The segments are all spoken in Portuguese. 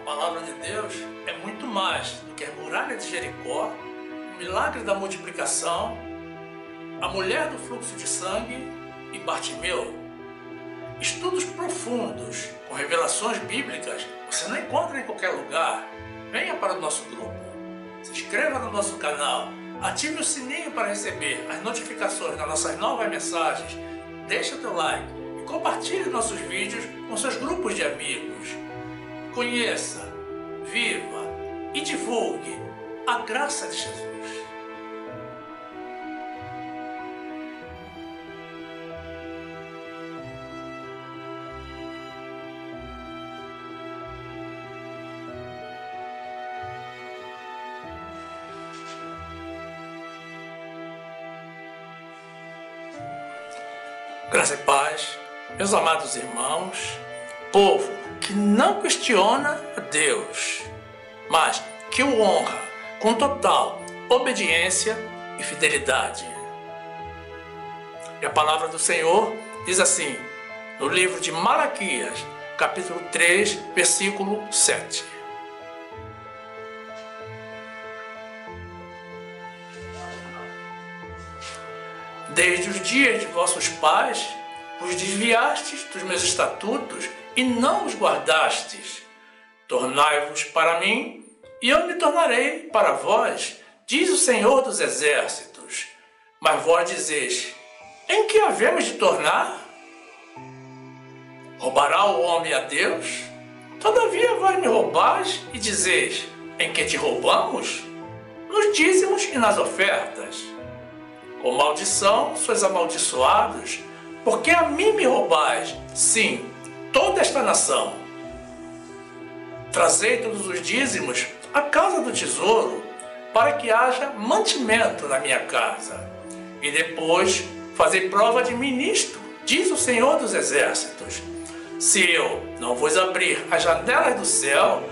palavra de Deus é muito mais do que a muralha de Jericó, o milagre da multiplicação, a mulher do fluxo de sangue e Bartimeu. Estudos profundos com revelações bíblicas você não encontra em qualquer lugar. Venha para o nosso grupo, se inscreva no nosso canal, ative o sininho para receber as notificações das nossas novas mensagens, deixe o teu like e compartilhe nossos vídeos com seus grupos de amigos. Conheça, viva e divulgue a graça de Jesus. Graça e paz, meus amados irmãos, povo que não questiona a Deus, mas que o honra com total obediência e fidelidade. E a palavra do Senhor diz assim, no livro de Malaquias, capítulo 3, versículo 7. Desde os dias de vossos pais, vos desviastes dos meus estatutos e não os guardastes. Tornai-vos para mim, e eu me tornarei para vós, diz o Senhor dos Exércitos. Mas vós dizeis, em que havemos de tornar? Roubará o homem a Deus? Todavia vós me roubais e dizeis, em que te roubamos? Nos dízimos e nas ofertas. Com maldição sois amaldiçoados, porque a mim me roubais, sim, toda esta nação. Trazei todos os dízimos à casa do tesouro, para que haja mantimento na minha casa. E depois fazei prova de mim nisto, diz o Senhor dos Exércitos. Se eu não vos abrir as janelas do céu,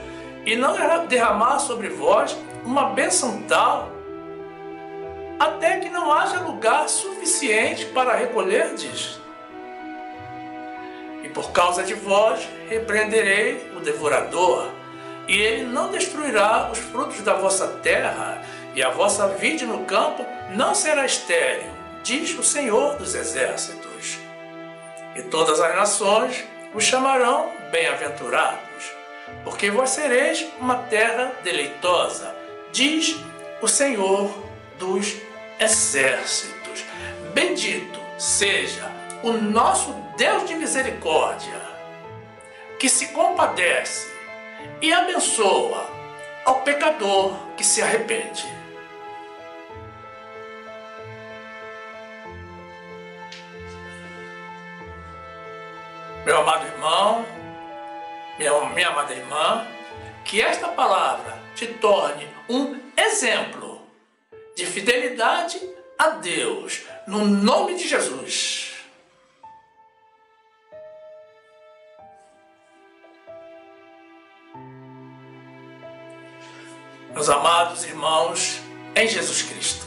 e não derramar sobre vós uma bênção tal, até que não haja lugar suficiente para recolherdes. E por causa de vós repreenderei o devorador, e ele não destruirá os frutos da vossa terra, e a vossa vide no campo não será estéril, diz o Senhor dos Exércitos. E todas as nações os chamarão bem-aventurados, porque vós sereis uma terra deleitosa, diz o Senhor dos Exércitos. Bendito seja o nosso Deus de misericórdia, que se compadece e abençoa ao pecador que se arrepende. Meu amado irmão, minha amada irmã, que esta palavra te torne um exemplo de fidelidade a Deus, no nome de Jesus. Meus amados irmãos, em Jesus Cristo.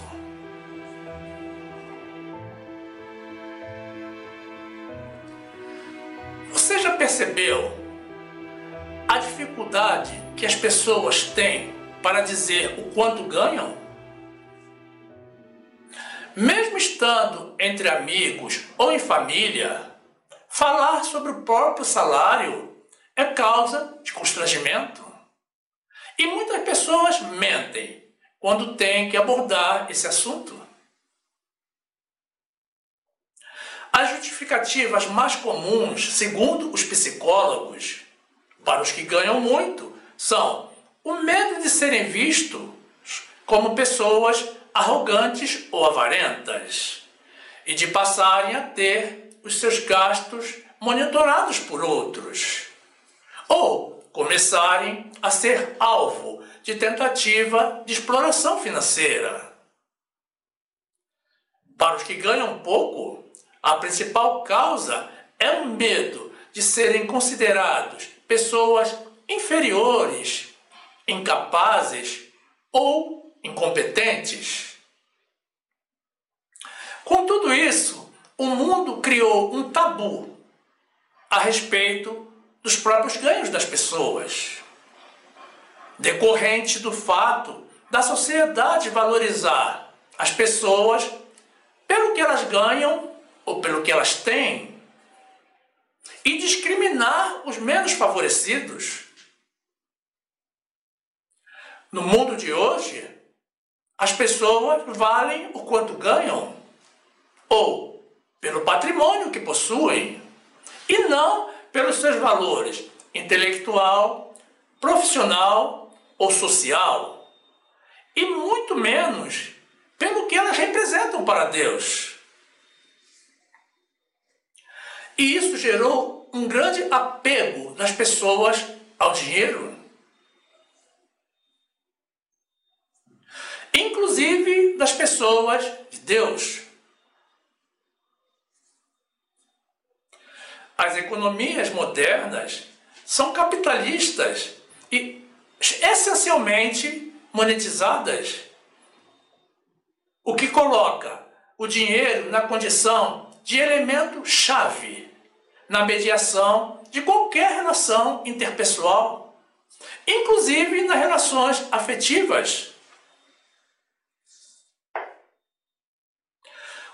Você já percebeu a dificuldade que as pessoas têm para dizer o quanto ganham? Mesmo estando entre amigos ou em família, falar sobre o próprio salário é causa de constrangimento. E muitas pessoas mentem quando têm que abordar esse assunto. As justificativas mais comuns, segundo os psicólogos, para os que ganham muito, são o medo de serem vistos como pessoas arrogantes ou avarentas, e de passarem a ter os seus gastos monitorados por outros, ou começarem a ser alvo de tentativa de exploração financeira. Para os que ganham pouco, a principal causa é o medo de serem considerados pessoas inferiores, incapazes ou incompetentes. Com tudo isso, o mundo criou um tabu a respeito dos próprios ganhos das pessoas. decorrente do fato da sociedade valorizar as pessoas pelo que elas ganham ou pelo que elas têm e discriminar os menos favorecidos. No mundo de hoje, as pessoas valem o quanto ganham ou pelo patrimônio que possuem e não pelos seus valores intelectual, profissional ou social, e muito menos pelo que elas representam para Deus. E isso gerou um grande apego das pessoas ao dinheiro, inclusive das pessoas de Deus. As economias modernas são capitalistas e essencialmente monetizadas, o que coloca o dinheiro na condição de elemento-chave na mediação de qualquer relação interpessoal, inclusive nas relações afetivas.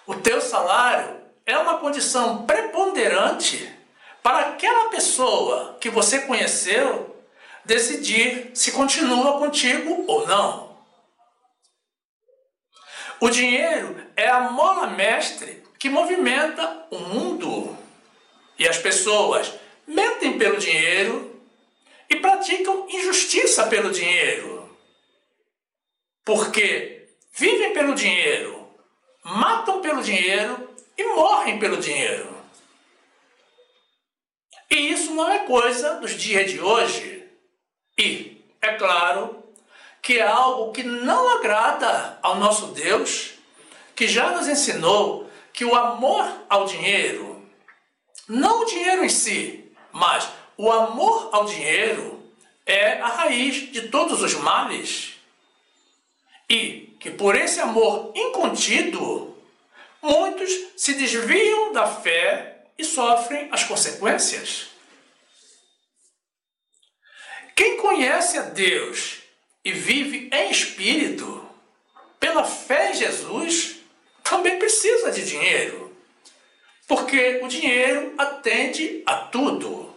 O teu salário é uma condição preponderante para aquela pessoa que você conheceu decidir se continua contigo ou não. O dinheiro é a mola mestre que movimenta o mundo. E as pessoas mentem pelo dinheiro e praticam injustiça pelo dinheiro. Porque vivem pelo dinheiro, matam pelo dinheiro e morrem pelo dinheiro. E isso não é coisa dos dias de hoje. E, é claro, que é algo que não agrada ao nosso Deus, que já nos ensinou que o amor ao dinheiro, não o dinheiro em si, mas o amor ao dinheiro é a raiz de todos os males. E que por esse amor incontido, muitos se desviam da fé e sofrem as consequências. Quem conhece a Deus e vive em espírito, pela fé em Jesus, também precisa de dinheiro, porque o dinheiro atende a tudo.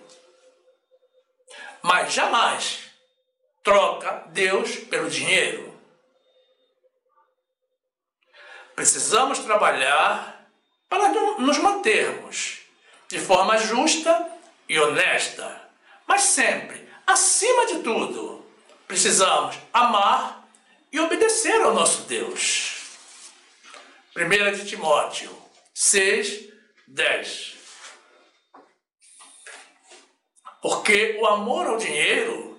Mas jamais troca Deus pelo dinheiro. Precisamos trabalhar para nos mantermos de forma justa e honesta, mas sempre, acima de tudo, precisamos amar e obedecer ao nosso Deus. 1 de Timóteo 6, 10. Porque o amor ao dinheiro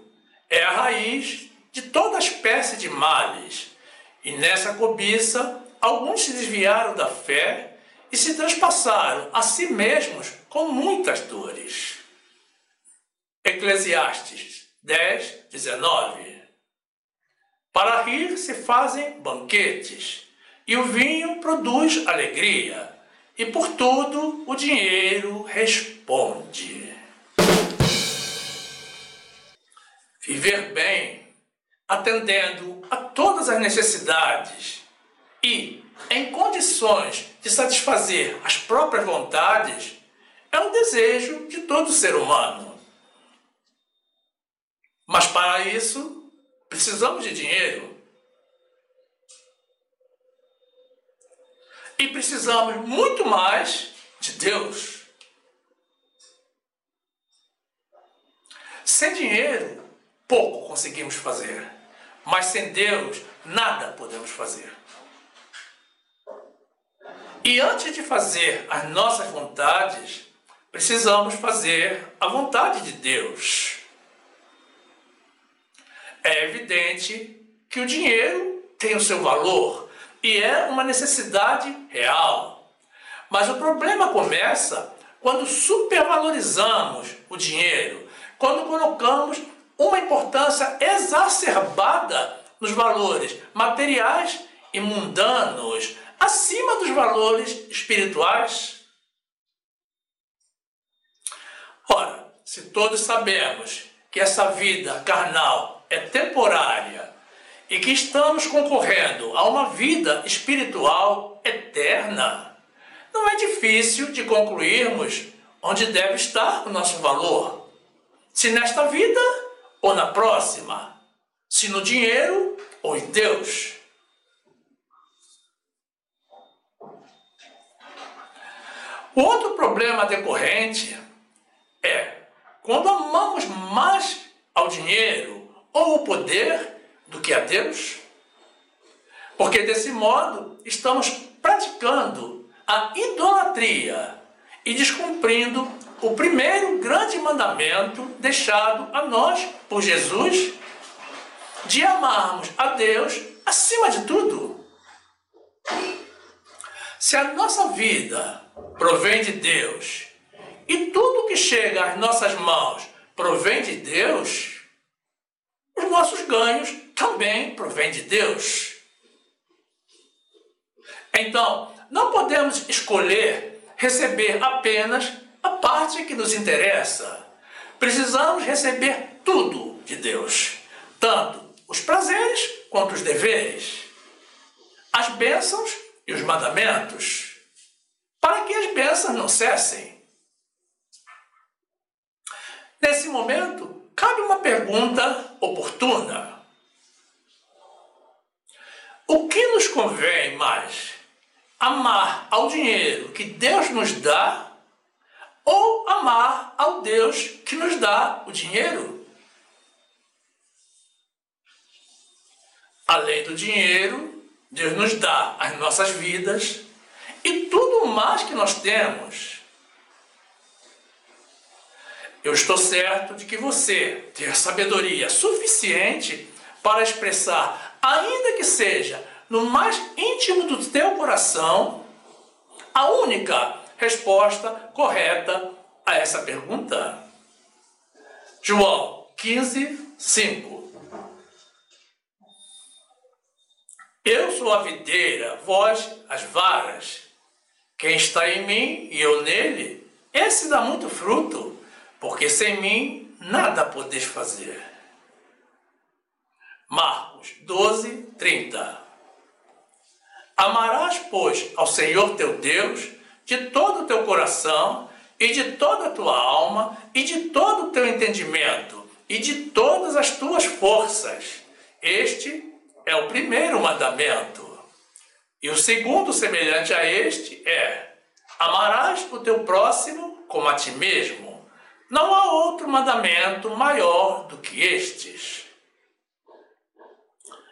é a raiz de toda espécie de males, e nessa cobiça alguns se desviaram da fé e se transpassaram a si mesmos com muitas dores. Eclesiastes 10, 19. Para rir se fazem banquetes, e o vinho produz alegria, e por tudo o dinheiro responde. Viver bem, atendendo a todas as necessidades e em condições de satisfazer as próprias vontades, é um desejo de todo ser humano. Mas para isso, precisamos de dinheiro. E precisamos muito mais de Deus. Sem dinheiro, pouco conseguimos fazer. Mas sem Deus, nada podemos fazer. E antes de fazer as nossas vontades, precisamos fazer a vontade de Deus. É evidente que o dinheiro tem o seu valor e é uma necessidade real. Mas o problema começa quando supervalorizamos o dinheiro, quando colocamos uma importância exacerbada nos valores materiais e mundanos, acima dos valores espirituais. Ora, se todos sabemos que essa vida carnal é temporária e que estamos concorrendo a uma vida espiritual eterna, não é difícil de concluirmos onde deve estar o nosso valor. Se nesta vida ou na próxima, se no dinheiro ou em Deus. O outro problema decorrente é quando amamos mais ao dinheiro ou o poder do que a Deus, porque desse modo estamos praticando a idolatria e descumprindo o primeiro grande mandamento deixado a nós por Jesus, de amarmos a Deus acima de tudo. Se a nossa vida provém de Deus e tudo que chega às nossas mãos provém de Deus, os nossos ganhos também provêm de Deus. Então, não podemos escolher receber apenas a parte que nos interessa. Precisamos receber tudo de Deus, tanto os prazeres quanto os deveres, as bênçãos e os mandamentos, para que as bênçãos não cessem. Nesse momento, cabe uma pergunta oportuna. O que nos convém mais? Amar ao dinheiro que Deus nos dá ou amar ao Deus que nos dá o dinheiro? Além do dinheiro, Deus nos dá as nossas vidas e tudo mais que nós temos. Eu estou certo de que você tem sabedoria suficiente para expressar, ainda que seja no mais íntimo do teu coração, a única resposta correta a essa pergunta. João 15, 5. Eu sou a videira, vós as varas. Quem está em mim e eu nele, esse dá muito fruto, porque sem mim nada podeis fazer. Marcos 12, 30. Amarás, pois, ao Senhor teu Deus de todo o teu coração e de toda a tua alma e de todo o teu entendimento e de todas as tuas forças. Este é o primeiro mandamento. E o segundo, semelhante a este, é: amarás o teu próximo como a ti mesmo. Não há outro mandamento maior do que estes.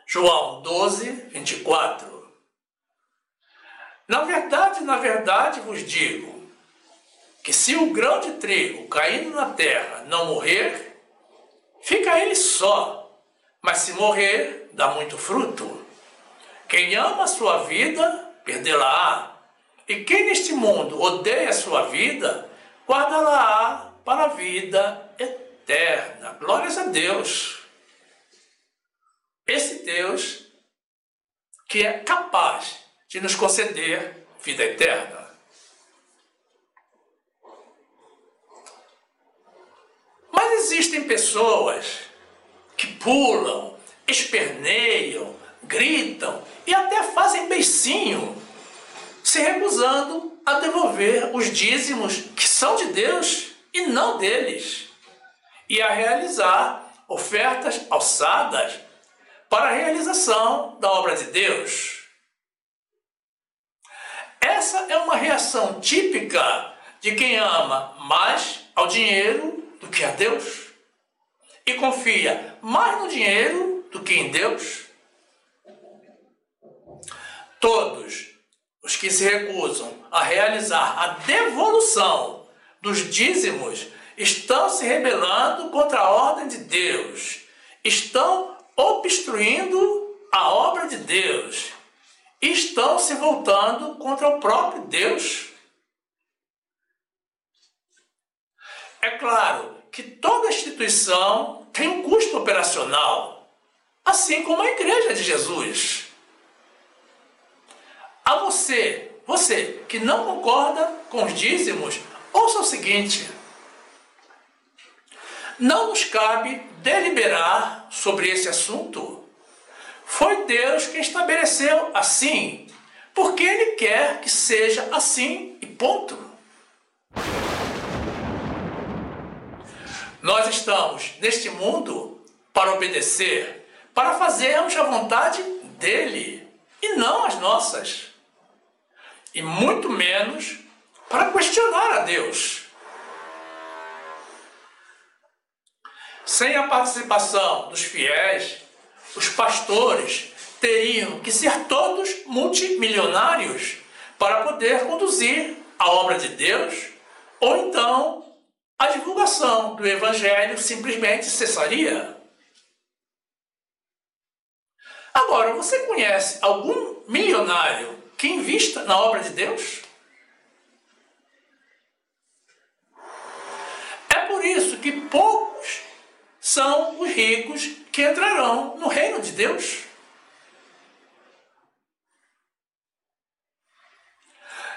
João 12, 24. Na verdade vos digo, que se o grão de trigo caindo na terra não morrer, fica ele só, mas se morrer, dá muito fruto. Quem ama a sua vida, perdê-la-á. E quem neste mundo odeia a sua vida, guarda-la-á para a vida eterna. Glórias a Deus. Esse Deus que é capaz de nos conceder vida eterna. Mas existem pessoas que pulam, esperneiam, gritam e até fazem beicinho, se recusando a devolver os dízimos que são de Deus e não deles, e a realizar ofertas alçadas para a realização da obra de Deus. Essa é uma reação típica de quem ama mais ao dinheiro do que a Deus e confia mais no dinheiro do que em Deus. Todos os que se recusam a realizar a devolução dos dízimos estão se rebelando contra a ordem de Deus, estão obstruindo a obra de Deus, estão se voltando contra o próprio Deus. É claro que toda instituição tem um custo operacional, assim como a Igreja de Jesus. A você que não concorda com os dízimos, ouça o seguinte: Não nos cabe deliberar sobre esse assunto. Foi Deus quem estabeleceu assim, porque Ele quer que seja assim e ponto. Nós estamos neste mundo para obedecer, para fazermos a vontade dEle e não as nossas. E muito menos para questionar a Deus. Sem a participação dos fiéis, os pastores teriam que ser todos multimilionários para poder conduzir a obra de Deus, ou então a divulgação do Evangelho simplesmente cessaria. Agora, você conhece algum milionário que invista na obra de Deus? É por isso que poucos são os ricos que entrarão no reino de Deus.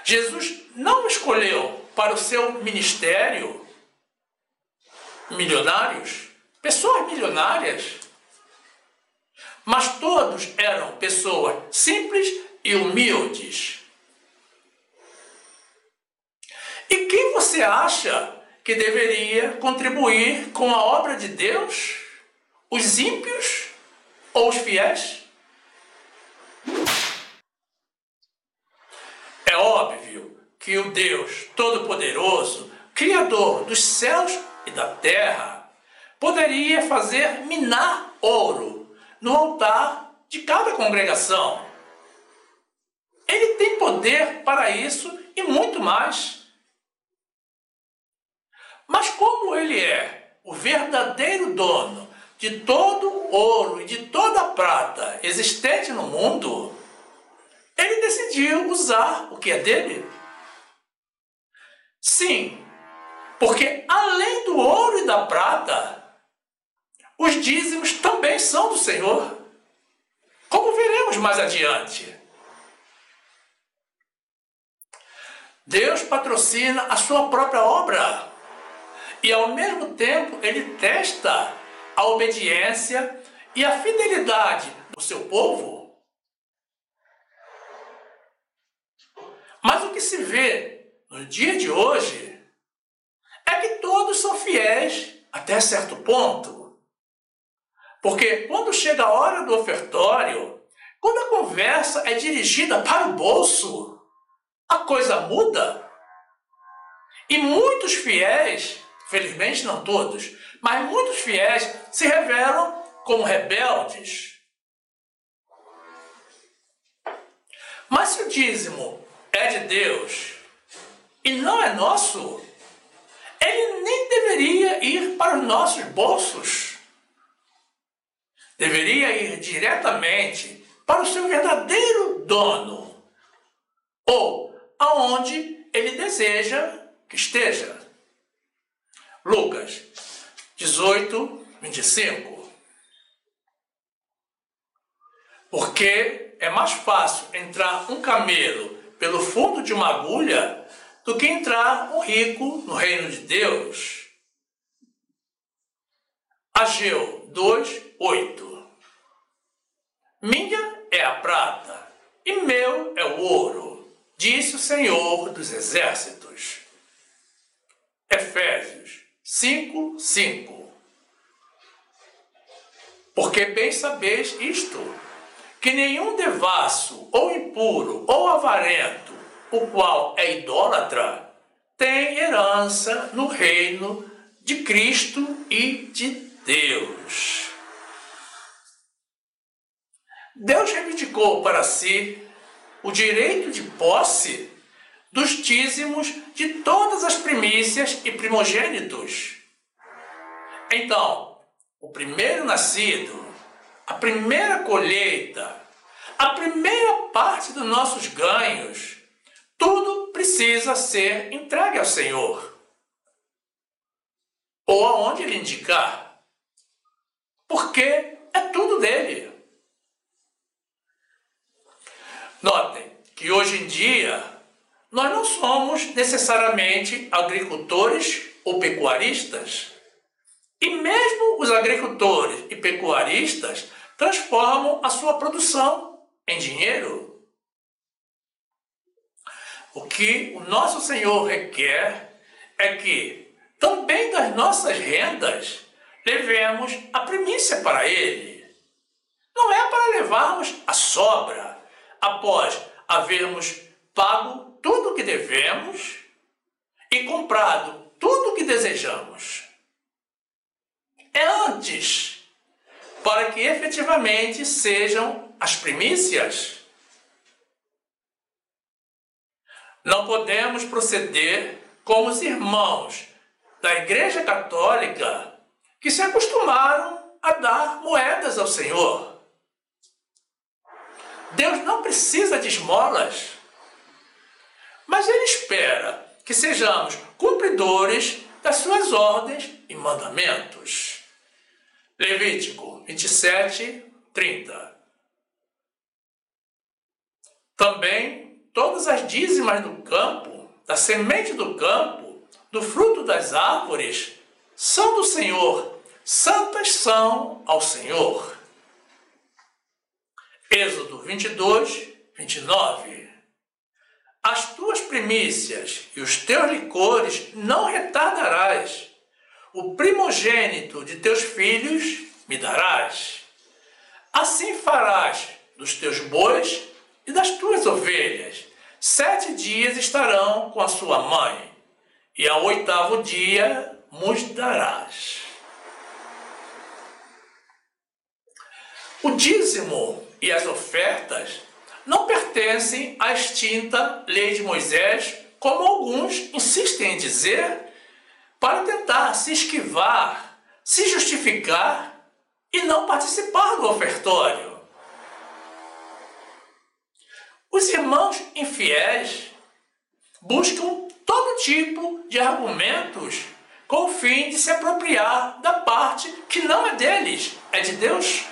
Jesus não escolheu para o seu ministério milionários, pessoas milionárias, mas todos eram pessoas simples e humildes. E quem você acha que deveria contribuir com a obra de Deus? Os ímpios ou os fiéis? É óbvio que o Deus Todo-Poderoso, Criador dos céus e da terra, poderia fazer minar ouro no altar de cada congregação. Ele tem poder para isso e muito mais. Mas como Ele é o verdadeiro dono de todo o ouro e de toda a prata existente no mundo, Ele decidiu usar o que é dele. Sim, porque além do ouro e da prata, os dízimos também são do Senhor, como veremos mais adiante. Deus patrocina a sua própria obra e, ao mesmo tempo, Ele testa a obediência e a fidelidade do seu povo. Mas o que se vê no dia de hoje é que todos são fiéis até certo ponto. Porque quando chega a hora do ofertório, quando a conversa é dirigida para o bolso, a coisa muda. E muitos fiéis, felizmente não todos, mas muitos fiéis se revelam como rebeldes. Mas se o dízimo é de Deus e não é nosso, ele nem deveria ir para os nossos bolsos. Deveria ir diretamente para o seu verdadeiro dono, ou aonde ele deseja que esteja. Lucas 18, 25. Porque é mais fácil entrar um camelo pelo fundo de uma agulha do que entrar um rico no reino de Deus. Ageu 2, 8. Minha é a prata e meu é o ouro, disse o Senhor dos Exércitos. Efésios 5, 5. Porque bem sabeis isto, que nenhum devasso, ou impuro, ou avarento, o qual é idólatra, tem herança no reino de Cristo e de Deus. Deus reivindicou para si o direito de posse dos dízimos de todas as primícias e primogênitos. Então, o primeiro nascido, a primeira colheita, a primeira parte dos nossos ganhos, tudo precisa ser entregue ao Senhor. Ou aonde Ele indicar. Porque é tudo dele. Notem que hoje em dia nós não somos necessariamente agricultores ou pecuaristas. E mesmo os agricultores e pecuaristas transformam a sua produção em dinheiro. O que o nosso Senhor requer é que também das nossas rendas levemos a primícia para Ele. Não é para levarmos a sobra após havermos pago tudo o que devemos e comprado tudo o que desejamos. É antes, para que efetivamente sejam as primícias. Não podemos proceder como os irmãos da Igreja Católica que se acostumaram a dar moedas ao Senhor. Deus não precisa de esmolas, mas Ele espera que sejamos cumpridores das suas ordens e mandamentos. Levítico 27, 30. Também todas as dízimas do campo, da semente do campo, do fruto das árvores, são do Senhor, santas são ao Senhor. Êxodo 22, 29. As tuas primícias e os teus licores não retardarás. O primogênito de teus filhos me darás. Assim farás dos teus bois e das tuas ovelhas. 7 dias estarão com a sua mãe, e ao 8º dia nos darás. O dízimo e as ofertas não pertencem à extinta lei de Moisés, como alguns insistem em dizer, para tentar se esquivar, se justificar e não participar do ofertório. Os irmãos infiéis buscam todo tipo de argumentos com o fim de se apropriar da parte que não é deles, é de Deus.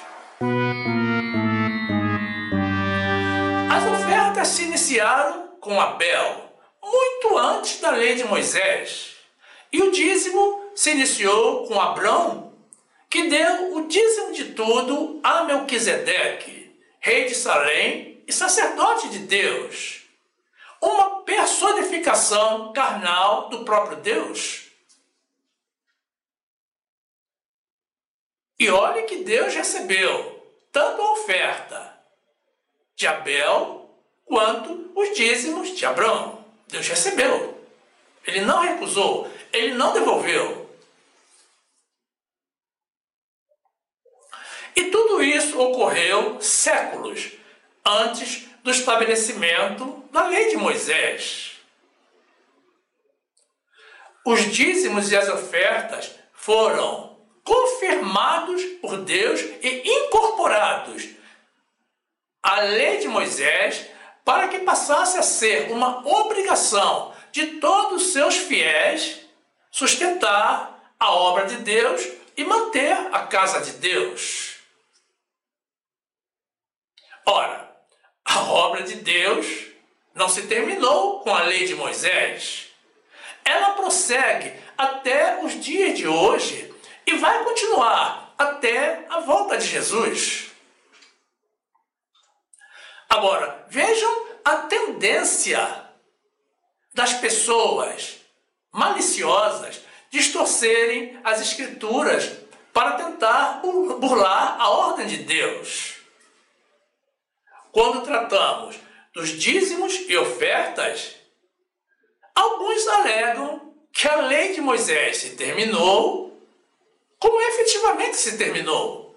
As ofertas se iniciaram com Abel, muito antes da lei de Moisés. E o dízimo se iniciou com Abrão, que deu o dízimo de tudo a Melquisedeque, rei de Salém e sacerdote de Deus. Uma personificação carnal do próprio Deus. E olhe que Deus recebeu tanto a oferta de Abel quanto os dízimos de Abrão. Deus recebeu. Ele não recusou, ele não devolveu. E tudo isso ocorreu séculos antes do estabelecimento da lei de Moisés. Os dízimos e as ofertas foram confirmados por Deus e incorporados à lei de Moisés para que passasse a ser uma obrigação de todos os seus fiéis sustentar a obra de Deus e manter a casa de Deus. Ora, a obra de Deus não se terminou com a lei de Moisés. Ela prossegue até os dias de hoje e vai continuar até a volta de Jesus. Agora, vejam a tendência das pessoas maliciosas distorcerem as Escrituras para tentar burlar a ordem de Deus. Quando tratamos dos dízimos e ofertas, alguns alegam que a lei de Moisés se terminou, como efetivamente se terminou.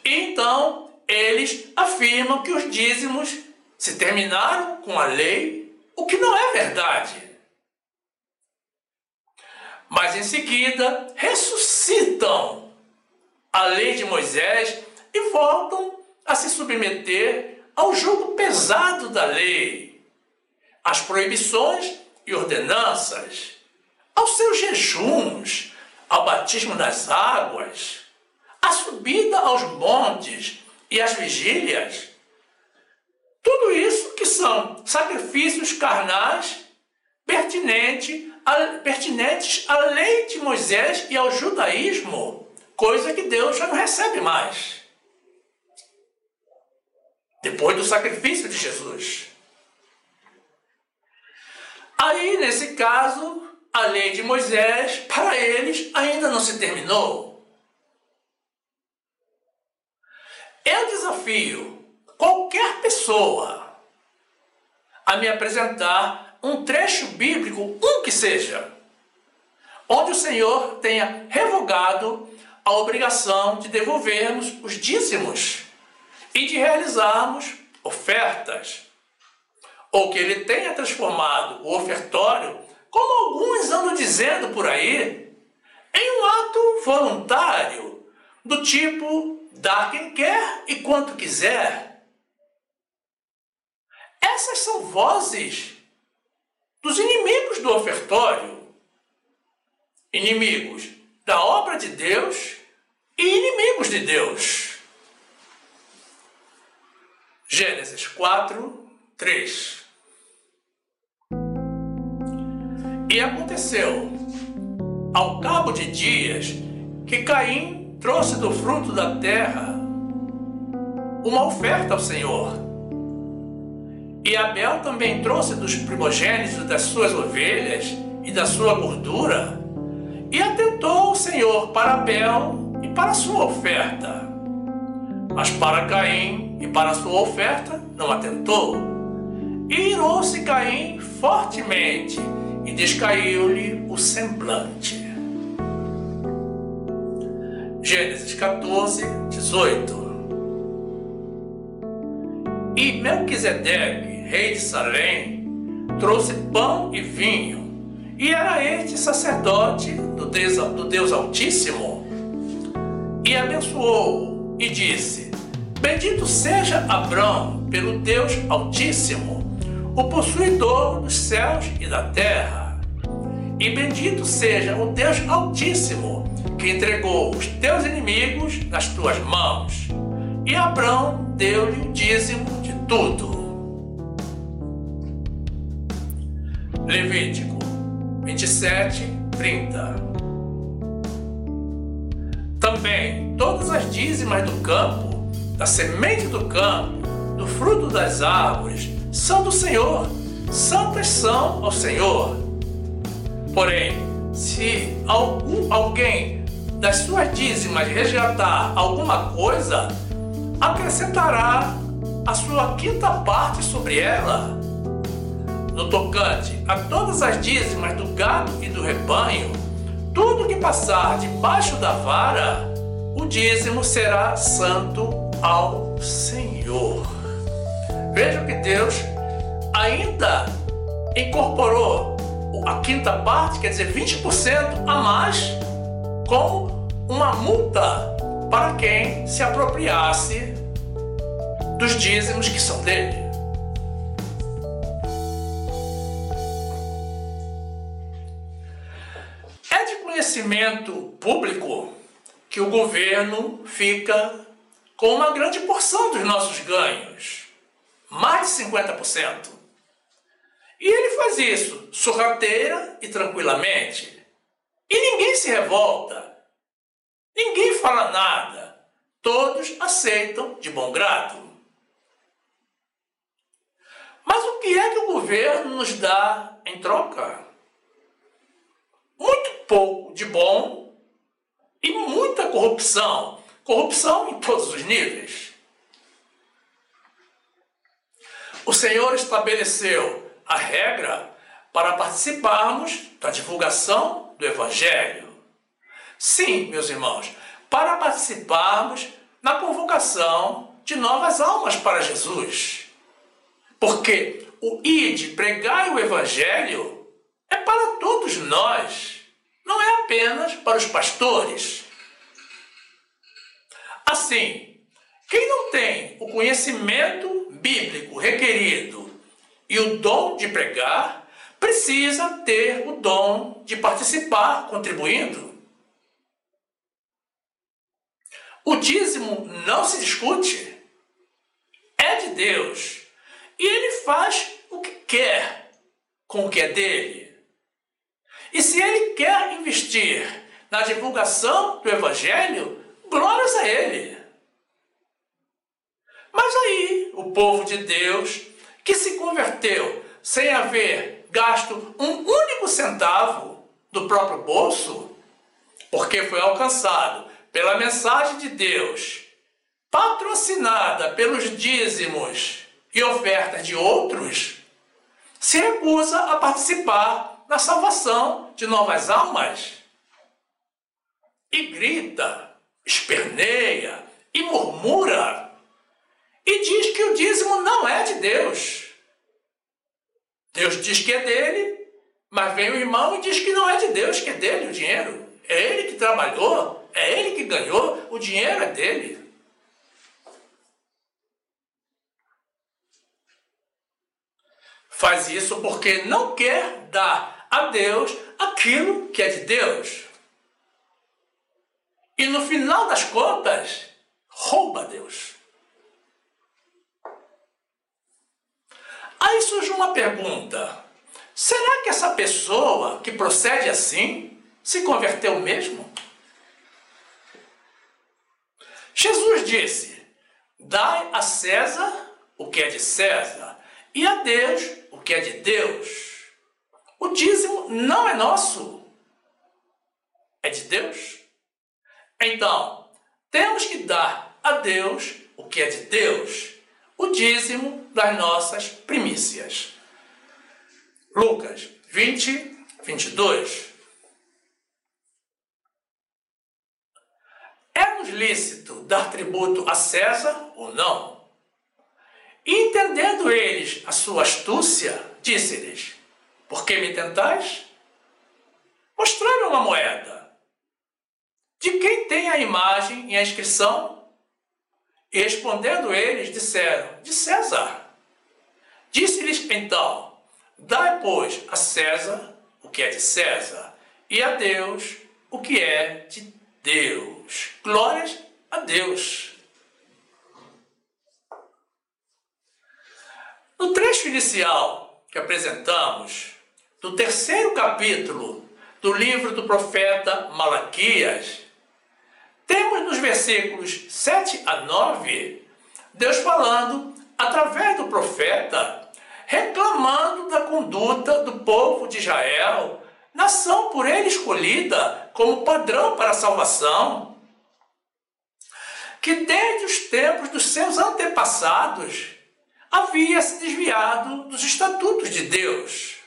E então, eles afirmam que os dízimos se terminaram com a lei, o que não é verdade. Mas em seguida, ressuscitam a lei de Moisés e voltam a se submeter ao jugo pesado da lei, às proibições e ordenanças, aos seus jejuns, ao batismo nas águas, à subida aos montes e às vigílias. Tudo isso que são sacrifícios carnais pertinentes à lei de Moisés e ao judaísmo, coisa que Deus já não recebe mais, depois do sacrifício de Jesus. Aí, nesse caso, a lei de Moisés, para eles, ainda não se terminou. Eu desafio qualquer pessoa a me apresentar um trecho bíblico, um que seja, onde o Senhor tenha revogado a obrigação de devolvermos os dízimos e de realizarmos ofertas, ou que ele tenha transformado o ofertório, como alguns andam dizendo por aí, em um ato voluntário, do tipo, dá quem quer e quanto quiser. Essas são vozes dos inimigos do ofertório, inimigos da obra de Deus e inimigos de Deus. Gênesis 4, 3. E aconteceu, ao cabo de dias, que Caim trouxe do fruto da terra uma oferta ao Senhor. E Abel também trouxe dos primogênitos das suas ovelhas e da sua gordura, e atentou o Senhor para Abel e para a sua oferta. Mas para Caim e para a sua oferta não atentou. E irou-se Caim fortemente, e descaiu-lhe o semblante. Gênesis 14, 18. E Melquisedeque, rei de Salém, trouxe pão e vinho, e era este sacerdote do Deus Altíssimo, e abençoou-o, e disse: Bendito seja Abrão pelo Deus Altíssimo, o possuidor dos céus e da terra. E bendito seja o Deus Altíssimo, que entregou os teus inimigos nas tuas mãos. E Abrão deu-lhe o dízimo de tudo. Levítico 27, 30. Também todas as dízimas do campo, da semente do campo, do fruto das árvores, são do Senhor, santas são ao Senhor. Porém, se alguém das suas dízimas resgatar alguma coisa, acrescentará a sua quinta parte sobre ela. No tocante a todas as dízimas do gado e do rebanho, tudo que passar debaixo da vara, o dízimo será santo ao Senhor. Vejam que Deus ainda incorporou a quinta parte, quer dizer, 20% a mais, como uma multa para quem se apropriasse dos dízimos que são dele. É de conhecimento público que o governo fica com uma grande porção dos nossos ganhos, mais de 50%. E ele faz isso sorrateira e tranquilamente. E ninguém se revolta, ninguém fala nada, todos aceitam de bom grado. Mas o que é que o governo nos dá em troca? Muito pouco de bom e muita corrupção. Corrupção em todos os níveis. O Senhor estabeleceu a regra para participarmos da divulgação do Evangelho. Sim, meus irmãos, para participarmos na convocação de novas almas para Jesus. Porque o ide, pregai o Evangelho, é para todos nós, não é apenas para os pastores. Assim, quem não tem o conhecimento bíblico requerido e o dom de pregar, precisa ter o dom de participar contribuindo. O dízimo não se discute, é de Deus, e ele faz o que quer com o que é dele. E se ele quer investir na divulgação do Evangelho, glórias a Ele. Mas aí, o povo de Deus, que se converteu sem haver gasto um único centavo do próprio bolso, porque foi alcançado pela mensagem de Deus, patrocinada pelos dízimos e ofertas de outros, se recusa a participar da salvação de novas almas. E grita, esperneia e murmura, e diz que o dízimo não é de Deus. Deus diz que é dele, mas vem o irmão e diz que não é de Deus, que é dele o dinheiro. É ele que trabalhou, é ele que ganhou, o dinheiro é dele. Faz isso porque não quer dar a Deus aquilo que é de Deus. E no final das contas, rouba a Deus. Aí surge uma pergunta: será que essa pessoa que procede assim se converteu mesmo? Jesus disse: dai a César o que é de César e a Deus o que é de Deus. O dízimo não é nosso, é de Deus. Então, temos que dar a Deus o que é de Deus, o dízimo das nossas primícias. Lucas 20, 22. É-nos lícito dar tributo a César ou não? E entendendo eles a sua astúcia, disse-lhes: por que me tentais? Mostrai-me uma moeda. De quem tem a imagem e a inscrição? E respondendo eles, disseram: de César. Disse-lhes então: dai, pois, a César o que é de César, e a Deus o que é de Deus. Glórias a Deus. No trecho inicial que apresentamos, do 3º capítulo do livro do profeta Malaquias, temos nos versículos 7 a 9, Deus falando, através do profeta, reclamando da conduta do povo de Israel, nação por ele escolhida como padrão para a salvação, que desde os tempos dos seus antepassados havia se desviado dos estatutos de Deus.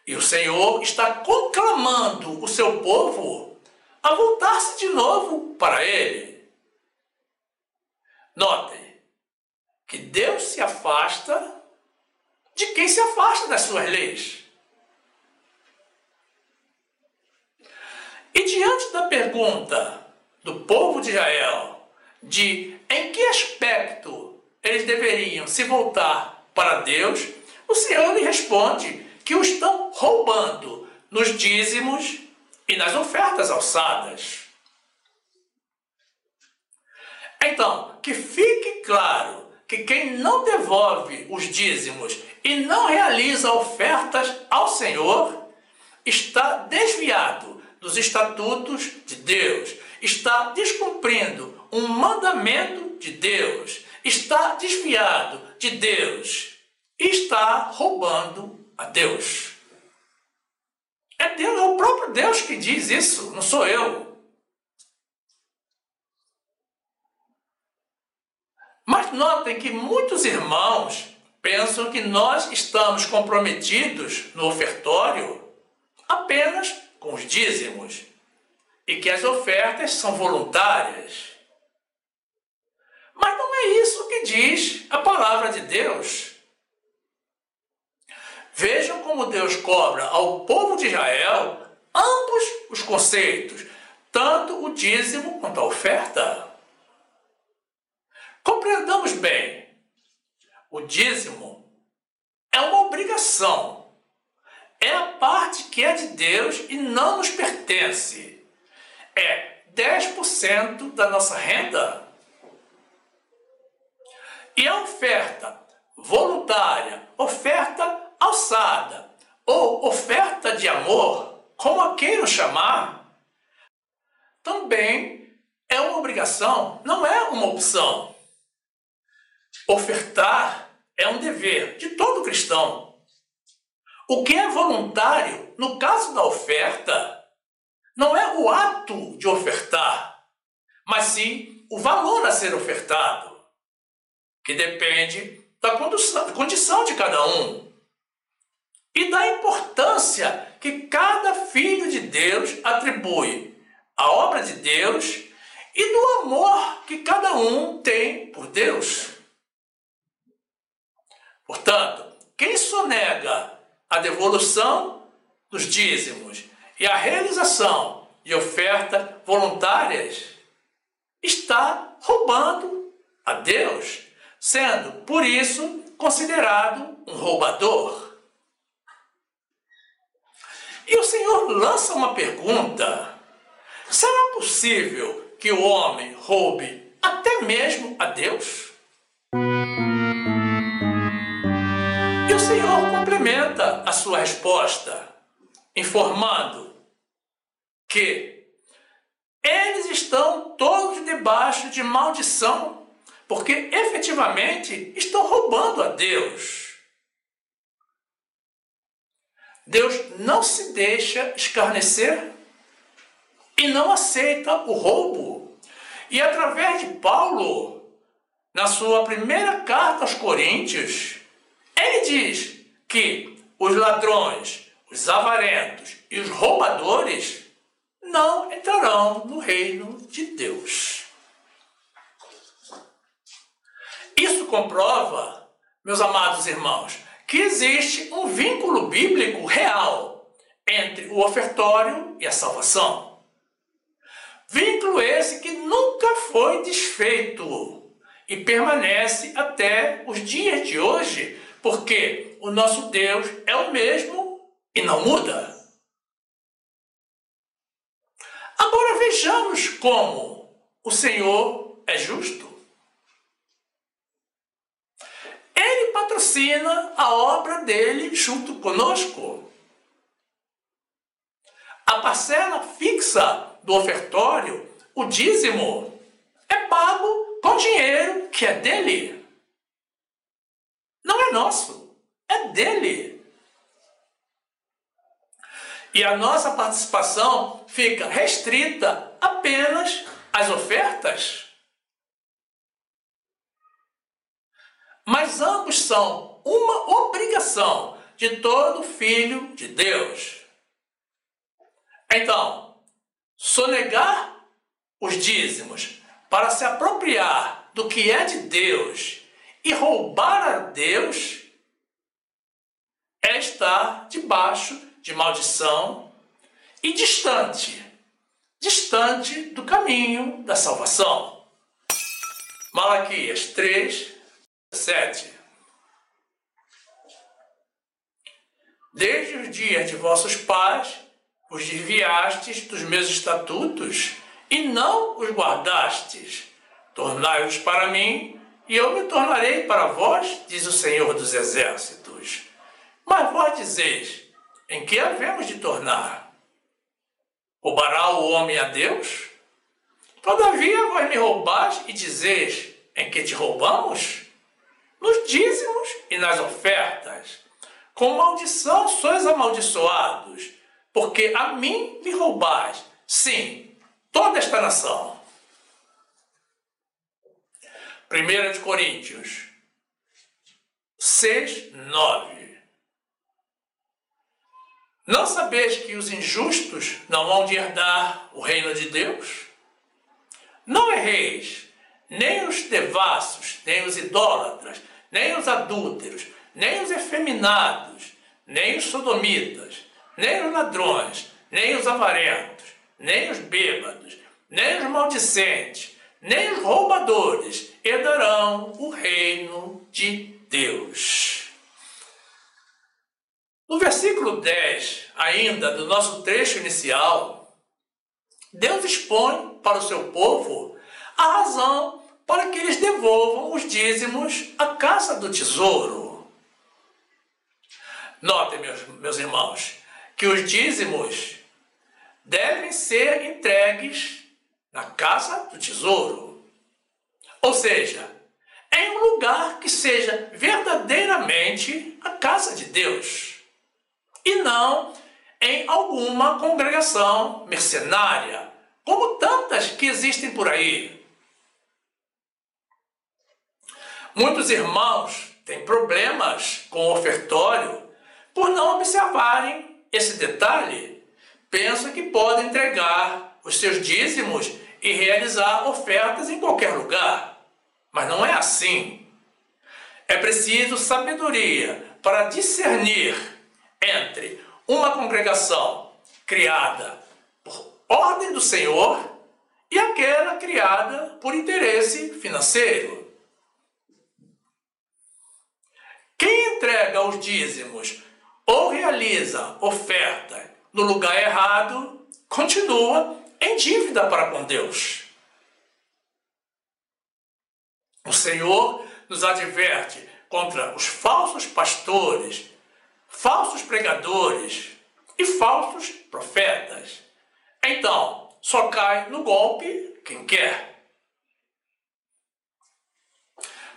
E o Senhor está conclamando o seu povo a voltar-se de novo para Ele. Notem que Deus se afasta de quem se afasta das suas leis. E diante da pergunta do povo de Israel de em que aspecto eles deveriam se voltar para Deus, o Senhor lhe responde que o estão roubando nos dízimos e nas ofertas alçadas. Então, que fique claro que quem não devolve os dízimos e não realiza ofertas ao Senhor está desviado dos estatutos de Deus, está descumprindo um mandamento de Deus, está desviado de Deus e está roubando a Deus. É Deus, é o próprio Deus que diz isso, não sou eu. Mas notem que muitos irmãos pensam que nós estamos comprometidos no ofertório apenas com os dízimos e que as ofertas são voluntárias. Mas não é isso que diz a palavra de Deus. Vejam como Deus cobra ao povo de Israel ambos os conceitos, tanto o dízimo quanto a oferta. Compreendamos bem, o dízimo é uma obrigação, é a parte que é de Deus e não nos pertence. É 10% da nossa renda. E a oferta voluntária, oferta alçada ou oferta de amor, como a queiram chamar, também é uma obrigação, não é uma opção. Ofertar é um dever de todo cristão. O que é voluntário, no caso da oferta, não é o ato de ofertar, mas sim o valor a ser ofertado, que depende da condição de cada um e da importância que cada filho de Deus atribui à obra de Deus e do amor que cada um tem por Deus. Portanto, quem sonega a devolução dos dízimos e a realização de ofertas voluntárias está roubando a Deus, sendo, por isso, considerado um roubador. E o Senhor lança uma pergunta: será possível que o homem roube até mesmo a Deus? E o Senhor complementa a sua resposta, informando que eles estão todos debaixo de maldição, porque efetivamente estão roubando a Deus. Deus não se deixa escarnecer e não aceita o roubo. E através de Paulo, na sua primeira carta aos Coríntios, ele diz que os ladrões, os avarentos e os roubadores não entrarão no reino de Deus. Isso comprova, meus amados irmãos, que existe um vínculo bíblico real entre o ofertório e a salvação. Vínculo esse que nunca foi desfeito e permanece até os dias de hoje, porque o nosso Deus é o mesmo e não muda. Agora vejamos como o Senhor é justo. Ele patrocina a obra dele junto conosco. A parcela fixa do ofertório, o dízimo, é pago com dinheiro que é dele. Não é nosso, é dele. E a nossa participação fica restrita apenas às ofertas. Mas ambos são uma obrigação de todo filho de Deus. Então, sonegar os dízimos para se apropriar do que é de Deus e roubar a Deus é estar debaixo de maldição e distante do caminho da salvação. Malaquias 3, 7. Desde os dias de vossos pais os desviastes dos meus estatutos e não os guardastes. Tornai-os para mim e eu me tornarei para vós, diz o Senhor dos Exércitos. Mas vós dizeis: em que havemos de tornar? Roubará o homem a Deus? Todavia vós me roubais e dizeis: em que te roubamos? Nos dízimos e nas ofertas. Com maldição sois amaldiçoados, porque a mim me roubais, sim, toda esta nação. 1 Coríntios 6, 9. Não sabeis que os injustos não hão de herdar o reino de Deus? Não erreis, nem os devassos, nem os idólatras, nem os adúlteros, nem os efeminados, nem os sodomitas, nem os ladrões, nem os avarentos, nem os bêbados, nem os maldicentes, nem os roubadores herdarão o reino de Deus. No versículo 10, ainda do nosso trecho inicial, Deus expõe para o seu povo a razão para que eles devolvam os dízimos à casa do tesouro. Notem, meus irmãos, que os dízimos devem ser entregues na casa do tesouro. Ou seja, em um lugar que seja verdadeiramente a casa de Deus, e não em alguma congregação mercenária, como tantas que existem por aí. Muitos irmãos têm problemas com o ofertório por não observarem esse detalhe. Pensam que podem entregar os seus dízimos e realizar ofertas em qualquer lugar. Mas não é assim. É preciso sabedoria para discernir entre uma congregação criada por ordem do Senhor e aquela criada por interesse financeiro. Quem entrega os dízimos ou realiza oferta no lugar errado, continua em dívida para com Deus. O Senhor nos adverte contra os falsos pastores, falsos pregadores e falsos profetas. Então, só cai no golpe quem quer.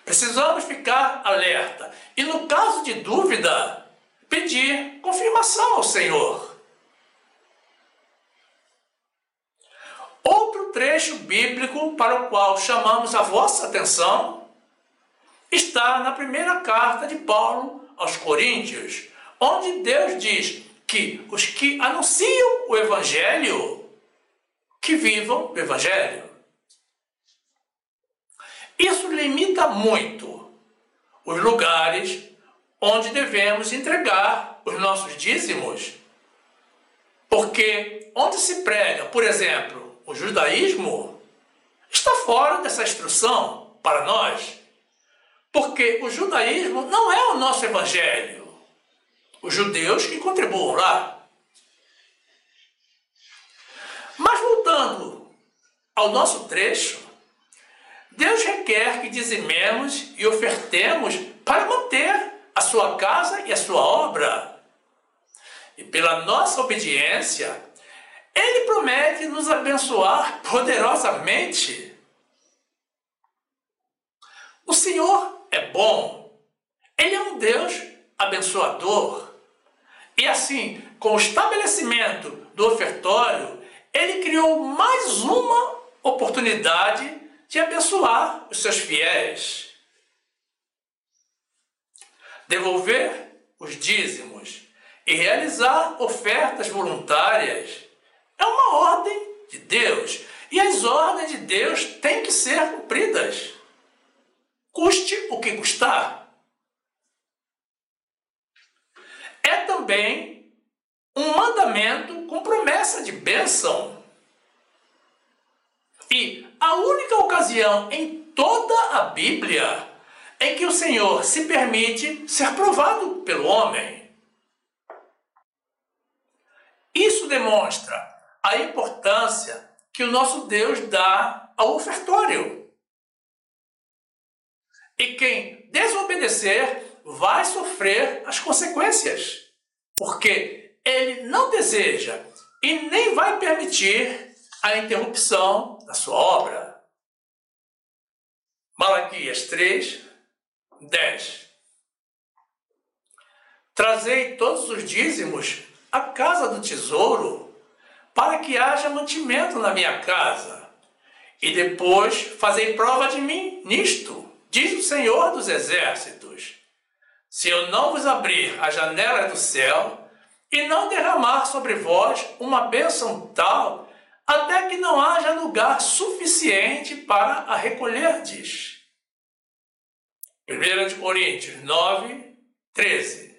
Precisamos ficar alerta e, no caso de dúvida, pedir confirmação ao Senhor. Outro trecho bíblico para o qual chamamos a vossa atenção está na primeira carta de Paulo aos Coríntios, onde Deus diz que os que anunciam o Evangelho, que vivam o Evangelho. Isso limita muito os lugares onde devemos entregar os nossos dízimos, porque onde se prega, por exemplo, o judaísmo, está fora dessa instrução para nós, porque o judaísmo não é o nosso evangelho. Os judeus que contribuam lá. Mas voltando ao nosso trecho, Deus requer que dizimemos e ofertemos para manter a sua casa e a sua obra. E pela nossa obediência, Ele promete nos abençoar poderosamente. O Senhor é bom. Ele é um Deus abençoador. E assim, com o estabelecimento do ofertório, Ele criou mais uma oportunidade de abençoar os seus fiéis. Devolver os dízimos e realizar ofertas voluntárias é uma ordem de Deus. E as ordens de Deus têm que ser cumpridas, custe o que custar. É também um mandamento com promessa de bênção. E a única ocasião em toda a Bíblia em que o Senhor se permite ser provado pelo homem. Isso demonstra a importância que o nosso Deus dá ao ofertório. E quem desobedecer vai sofrer as consequências, porque Ele não deseja e nem vai permitir a interrupção da sua obra. Malaquias 3, 10. Trazei todos os dízimos à casa do tesouro, para que haja mantimento na minha casa, e depois fazei prova de mim nisto, diz o Senhor dos Exércitos. Se eu não vos abrir a janela do céu e não derramar sobre vós uma bênção tal, até que não haja lugar suficiente para a recolherdes. 1 Coríntios 9, 13.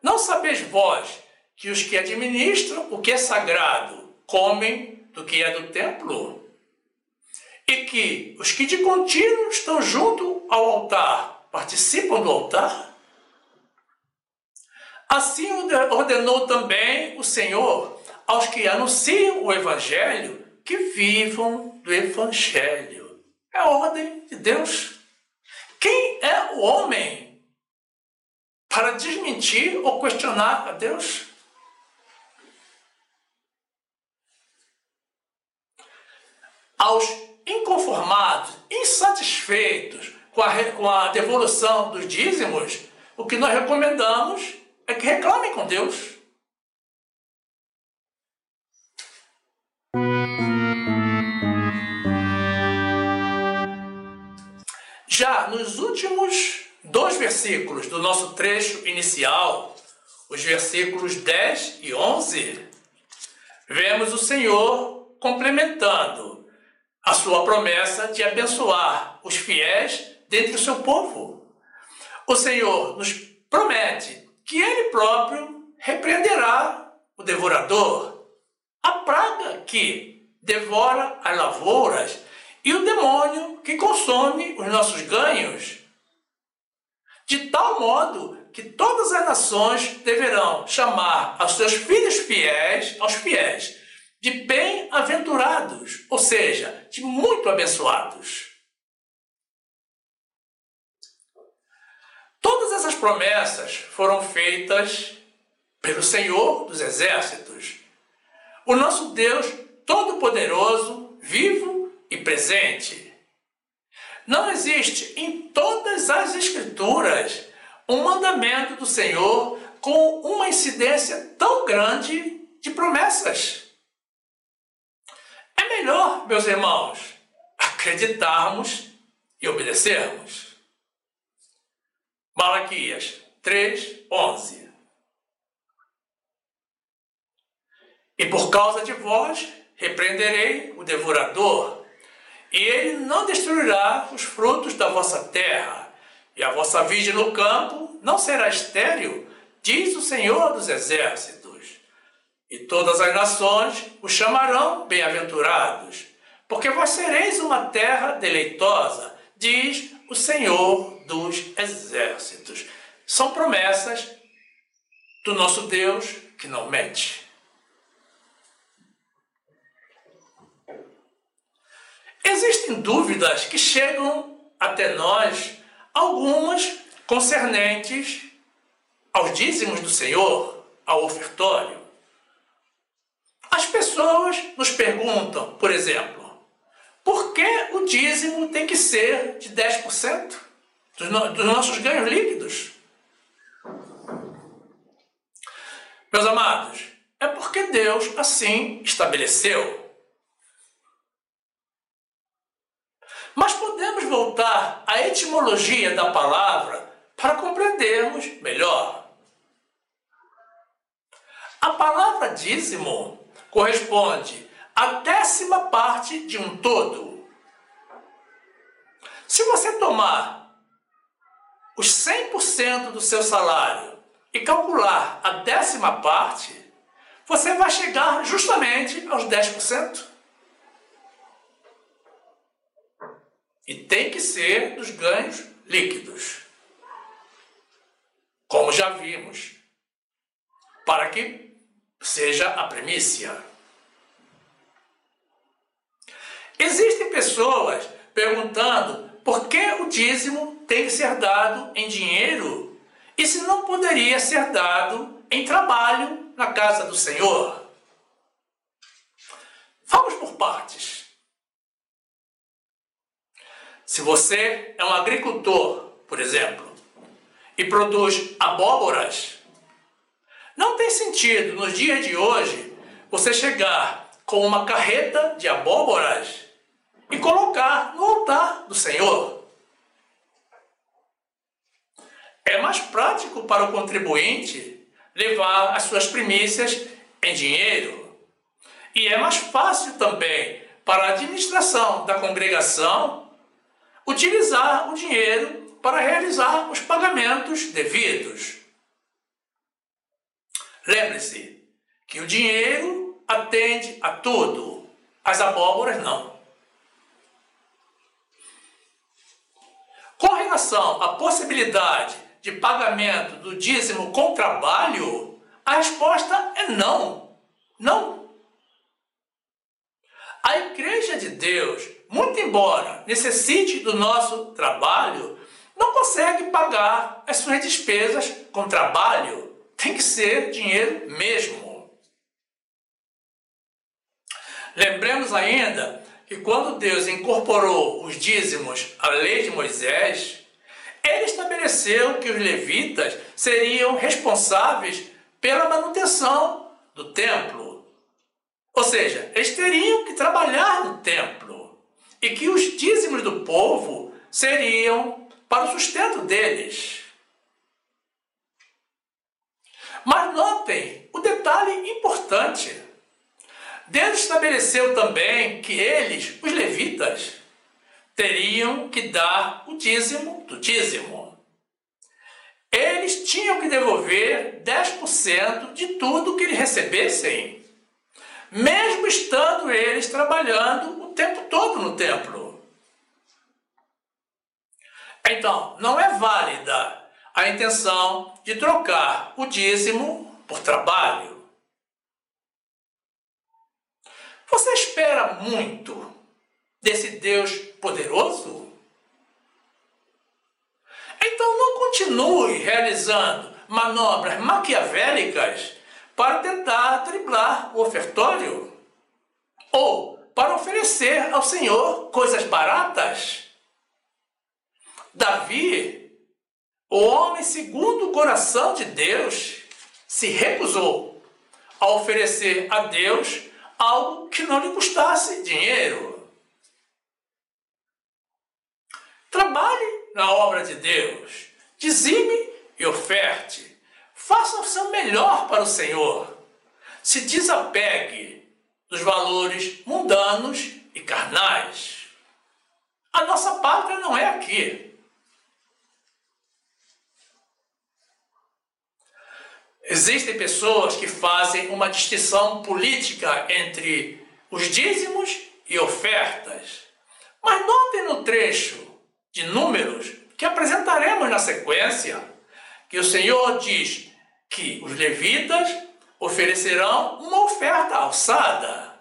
Não sabeis vós que os que administram o que é sagrado comem do que é do templo? E que os que de contínuo estão junto ao altar participam do altar? Assim ordenou também o Senhor aos que anunciam o Evangelho que vivam do Evangelho. É a ordem de Deus. Quem é o homem para desmentir ou questionar a Deus? Aos inconformados, insatisfeitos com a devolução dos dízimos, o que nós recomendamos é que reclamem com Deus. Já nos últimos 2 versículos do nosso trecho inicial, os versículos 10 e 11, vemos o Senhor complementando a sua promessa de abençoar os fiéis dentre o seu povo. O Senhor nos promete que Ele próprio repreenderá o devorador, a praga que devora as lavouras e o demônio que consome os nossos ganhos, de tal modo que todas as nações deverão chamar aos seus filhos fiéis, aos fiéis, de bem-aventurados, ou seja, de muito abençoados. Todas essas promessas foram feitas pelo Senhor dos Exércitos, o nosso Deus Todo-Poderoso, vivo e presente. Não existe em todas as Escrituras um mandamento do Senhor com uma incidência tão grande de promessas. É melhor, meus irmãos, acreditarmos e obedecermos. Malaquias 3:11. E por causa de vós repreenderei o devorador, e ele não destruirá os frutos da vossa terra, e a vossa vide no campo não será estéril, diz o Senhor dos Exércitos. E todas as nações os chamarão bem-aventurados, porque vós sereis uma terra deleitosa, diz o Senhor dos Exércitos. São promessas do nosso Deus que não mente. Existem dúvidas que chegam até nós, algumas concernentes aos dízimos do Senhor, ao ofertório. As pessoas nos perguntam, por exemplo, por que o dízimo tem que ser de 10% dos nossos ganhos líquidos? Meus amados, é porque Deus assim estabeleceu. Mas podemos voltar à etimologia da palavra para compreendermos melhor. A palavra dízimo corresponde à 10ª parte de um todo. Se você tomar os 100% do seu salário e calcular a 10ª parte, você vai chegar justamente aos 10%. E tem que ser dos ganhos líquidos, como já vimos, para que seja a primícia. Existem pessoas perguntando por que o dízimo tem que ser dado em dinheiro e se não poderia ser dado em trabalho na casa do Senhor. Vamos por partes. Se você é um agricultor, por exemplo, e produz abóboras, não tem sentido, nos dias de hoje, você chegar com uma carreta de abóboras e colocar no altar do Senhor. É mais prático para o contribuinte levar as suas primícias em dinheiro. E é mais fácil também para a administração da congregação utilizar o dinheiro para realizar os pagamentos devidos. Lembre-se que o dinheiro atende a tudo, as abóboras não. Com relação à possibilidade de pagamento do dízimo com trabalho, a resposta é não. Não. A Igreja de Deus, muito embora necessite do nosso trabalho, não consegue pagar as suas despesas com trabalho. Tem que ser dinheiro mesmo. Lembremos ainda que quando Deus incorporou os dízimos à lei de Moisés, ele estabeleceu que os levitas seriam responsáveis pela manutenção do templo. Ou seja, eles teriam que trabalhar no templo e que os dízimos do povo seriam para o sustento deles. Mas notem o detalhe importante. Deus estabeleceu também que eles, os levitas, teriam que dar o dízimo do dízimo. Eles tinham que devolver 10% de tudo que eles recebessem, mesmo estando eles trabalhando o tempo todo no templo. Então, não é válida a intenção de trocar o dízimo por trabalho. Você espera muito desse Deus poderoso? Então não continue realizando manobras maquiavélicas para tentar driblar o ofertório ou para oferecer ao Senhor coisas baratas. Davi, o homem segundo o coração de Deus, se recusou a oferecer a Deus algo que não lhe custasse dinheiro. Trabalhe na obra de Deus, dizime e oferte. Faça o seu melhor para o Senhor. Se desapegue dos valores mundanos e carnais. A nossa pátria não é aqui. Existem pessoas que fazem uma distinção política entre os dízimos e ofertas. Mas notem no trecho de Números que apresentaremos na sequência, que o Senhor diz que os levitas oferecerão uma oferta alçada.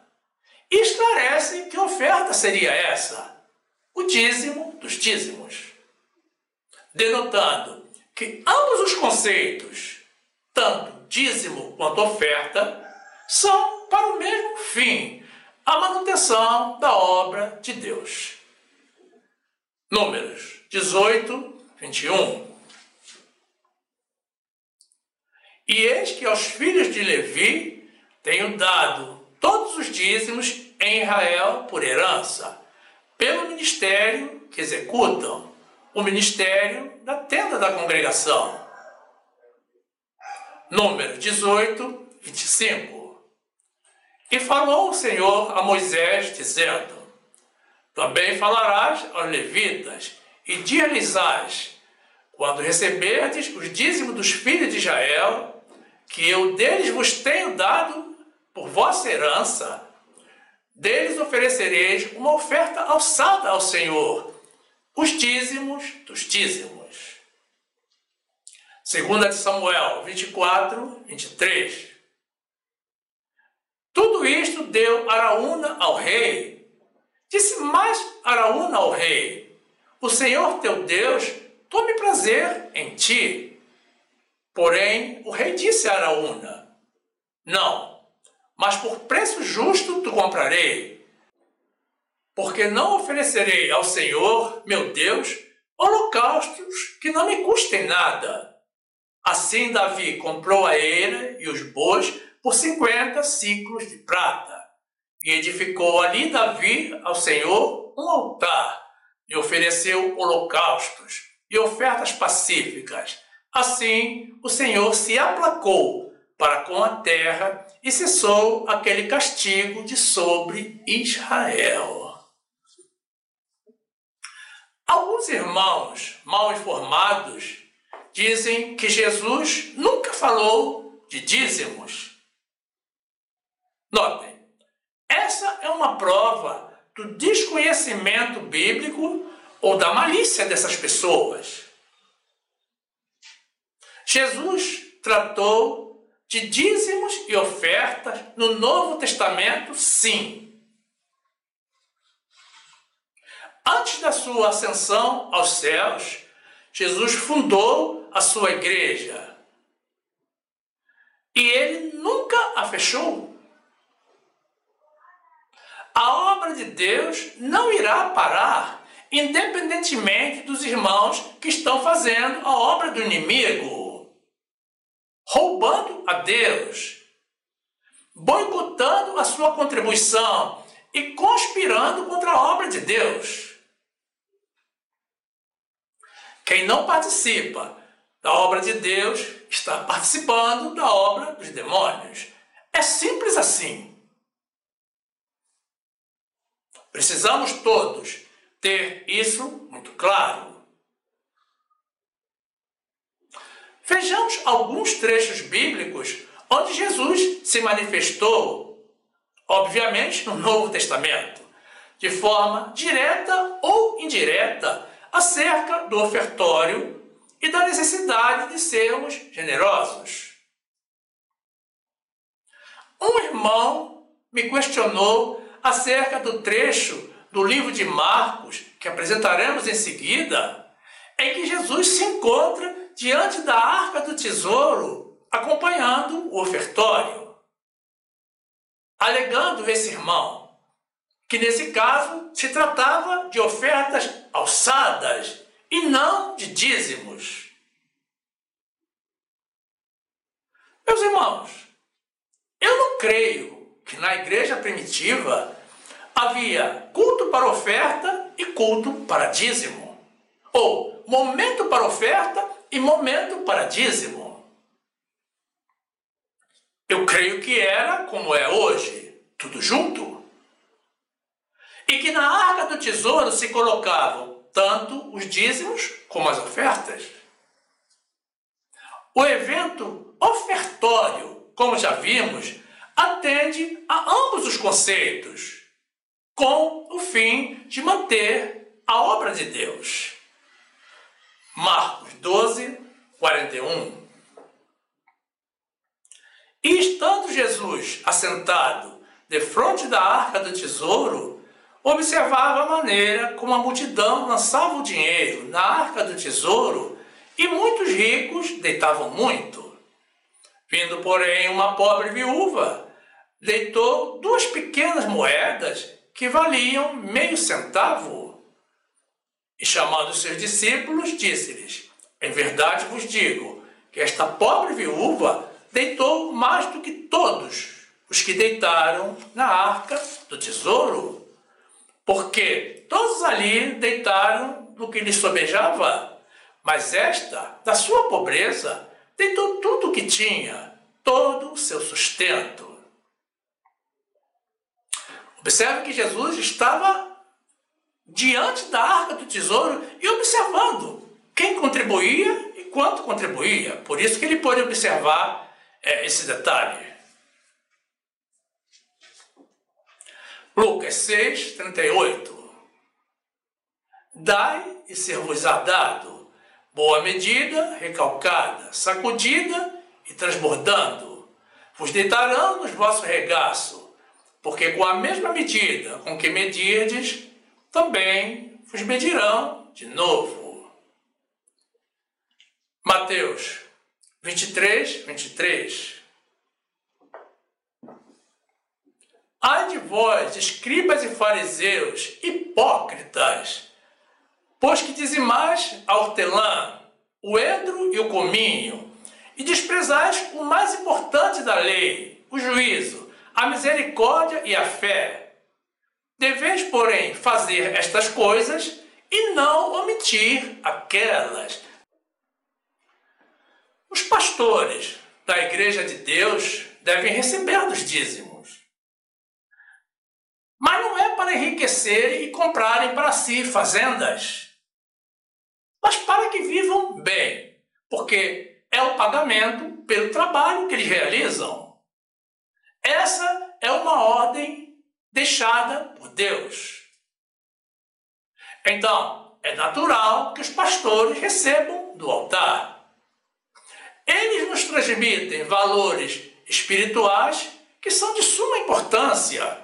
E esclarece que oferta seria essa? O dízimo dos dízimos. Denotando que ambos os conceitos, tanto dízimo quanto oferta, são para o mesmo fim, a manutenção da obra de Deus. Números 18, 21. E eis que aos filhos de Levi tenho dado todos os dízimos em Israel por herança, pelo ministério que executam, o ministério da tenda da congregação. Números 18, 25. E falou o Senhor a Moisés, dizendo: também falarás aos levitas, e dir-lhes-ás, quando receberdes os dízimos dos filhos de Israel, que eu deles vos tenho dado por vossa herança, deles oferecereis uma oferta alçada ao Senhor, os dízimos dos dízimos. 2 de Samuel 24, 23. Tudo isto deu Araúna ao rei. Disse mais Araúna ao rei: o Senhor teu Deus tome prazer em ti. Porém, o rei disse a Araúna: não, mas por preço justo te comprarei, porque não oferecerei ao Senhor, meu Deus, holocaustos que não me custem nada. Assim Davi comprou a eira e os bois por 50 siclos de prata. E edificou ali Davi ao Senhor um altar, e ofereceu holocaustos e ofertas pacíficas. Assim o Senhor se aplacou para com a terra e cessou aquele castigo de sobre Israel. Alguns irmãos mal informados dizem que Jesus nunca falou de dízimos. Notem, essa é uma prova do desconhecimento bíblico ou da malícia dessas pessoas. Jesus tratou de dízimos e ofertas no Novo Testamento, sim. Antes da sua ascensão aos céus, Jesus fundou a sua igreja. E ele nunca a fechou. A obra obra de Deus não irá parar, independentemente dos irmãos que estão fazendo a obra do inimigo, roubando a Deus, boicotando a sua contribuição e conspirando contra a obra de Deus. Quem não participa da obra de Deus está participando da obra dos demônios. É simples assim. Precisamos todos ter isso muito claro. Vejamos alguns trechos bíblicos onde Jesus se manifestou, obviamente no Novo Testamento, de forma direta ou indireta, acerca do ofertório e da necessidade de sermos generosos. Um irmão me questionou acerca do trecho do livro de Marcos, que apresentaremos em seguida, em que Jesus se encontra diante da arca do tesouro, acompanhando o ofertório. Alegando esse irmão que nesse caso se tratava de ofertas alçadas e não de dízimos. Meus irmãos, eu não creio que na igreja primitiva havia culto para oferta e culto para dízimo, ou momento para oferta e momento para dízimo. Eu creio que era como é hoje, tudo junto. E que na arca do tesouro se colocavam tanto os dízimos como as ofertas. O evento ofertório, como já vimos, atende a ambos os conceitos, com o fim de manter a obra de Deus. Marcos 12, 41. E estando Jesus assentado defronte da arca do tesouro, observava a maneira como a multidão lançava o dinheiro na arca do tesouro e muitos ricos deitavam muito. Vindo, porém, uma pobre viúva, deitou 2 pequenas moedas que valiam meio centavo. E chamando os seus discípulos, disse-lhes: em verdade vos digo que esta pobre viúva deitou mais do que todos os que deitaram na arca do tesouro. Porque todos ali deitaram no que lhes sobejava, mas esta, da sua pobreza, deitou tudo o que tinha, todo o seu sustento. Observe que Jesus estava diante da arca do tesouro e observando quem contribuía e quanto contribuía. Por isso que ele pôde observar esse detalhe. Lucas 6, 38. Dai e ser-vos-á dado, boa medida, recalcada, sacudida e transbordando. Vos deitarão nos vosso regaço, porque com a mesma medida com que medirdes, também vos medirão de novo. Mateus 23, 23. Ai de vós, escribas e fariseus, hipócritas, pois que dizimais a hortelã, o endro e o cominho, e desprezais o mais importante da lei, o juízo, a misericórdia e a fé. Deveis, porém, fazer estas coisas e não omitir aquelas. Os pastores da Igreja de Deus devem receber dos dízimos. Mas não é para enriquecerem e comprarem para si fazendas, mas para que vivam bem, porque é o pagamento pelo trabalho que eles realizam. Essa é uma ordem deixada por Deus. Então, é natural que os pastores recebam do altar. Eles nos transmitem valores espirituais que são de suma importância.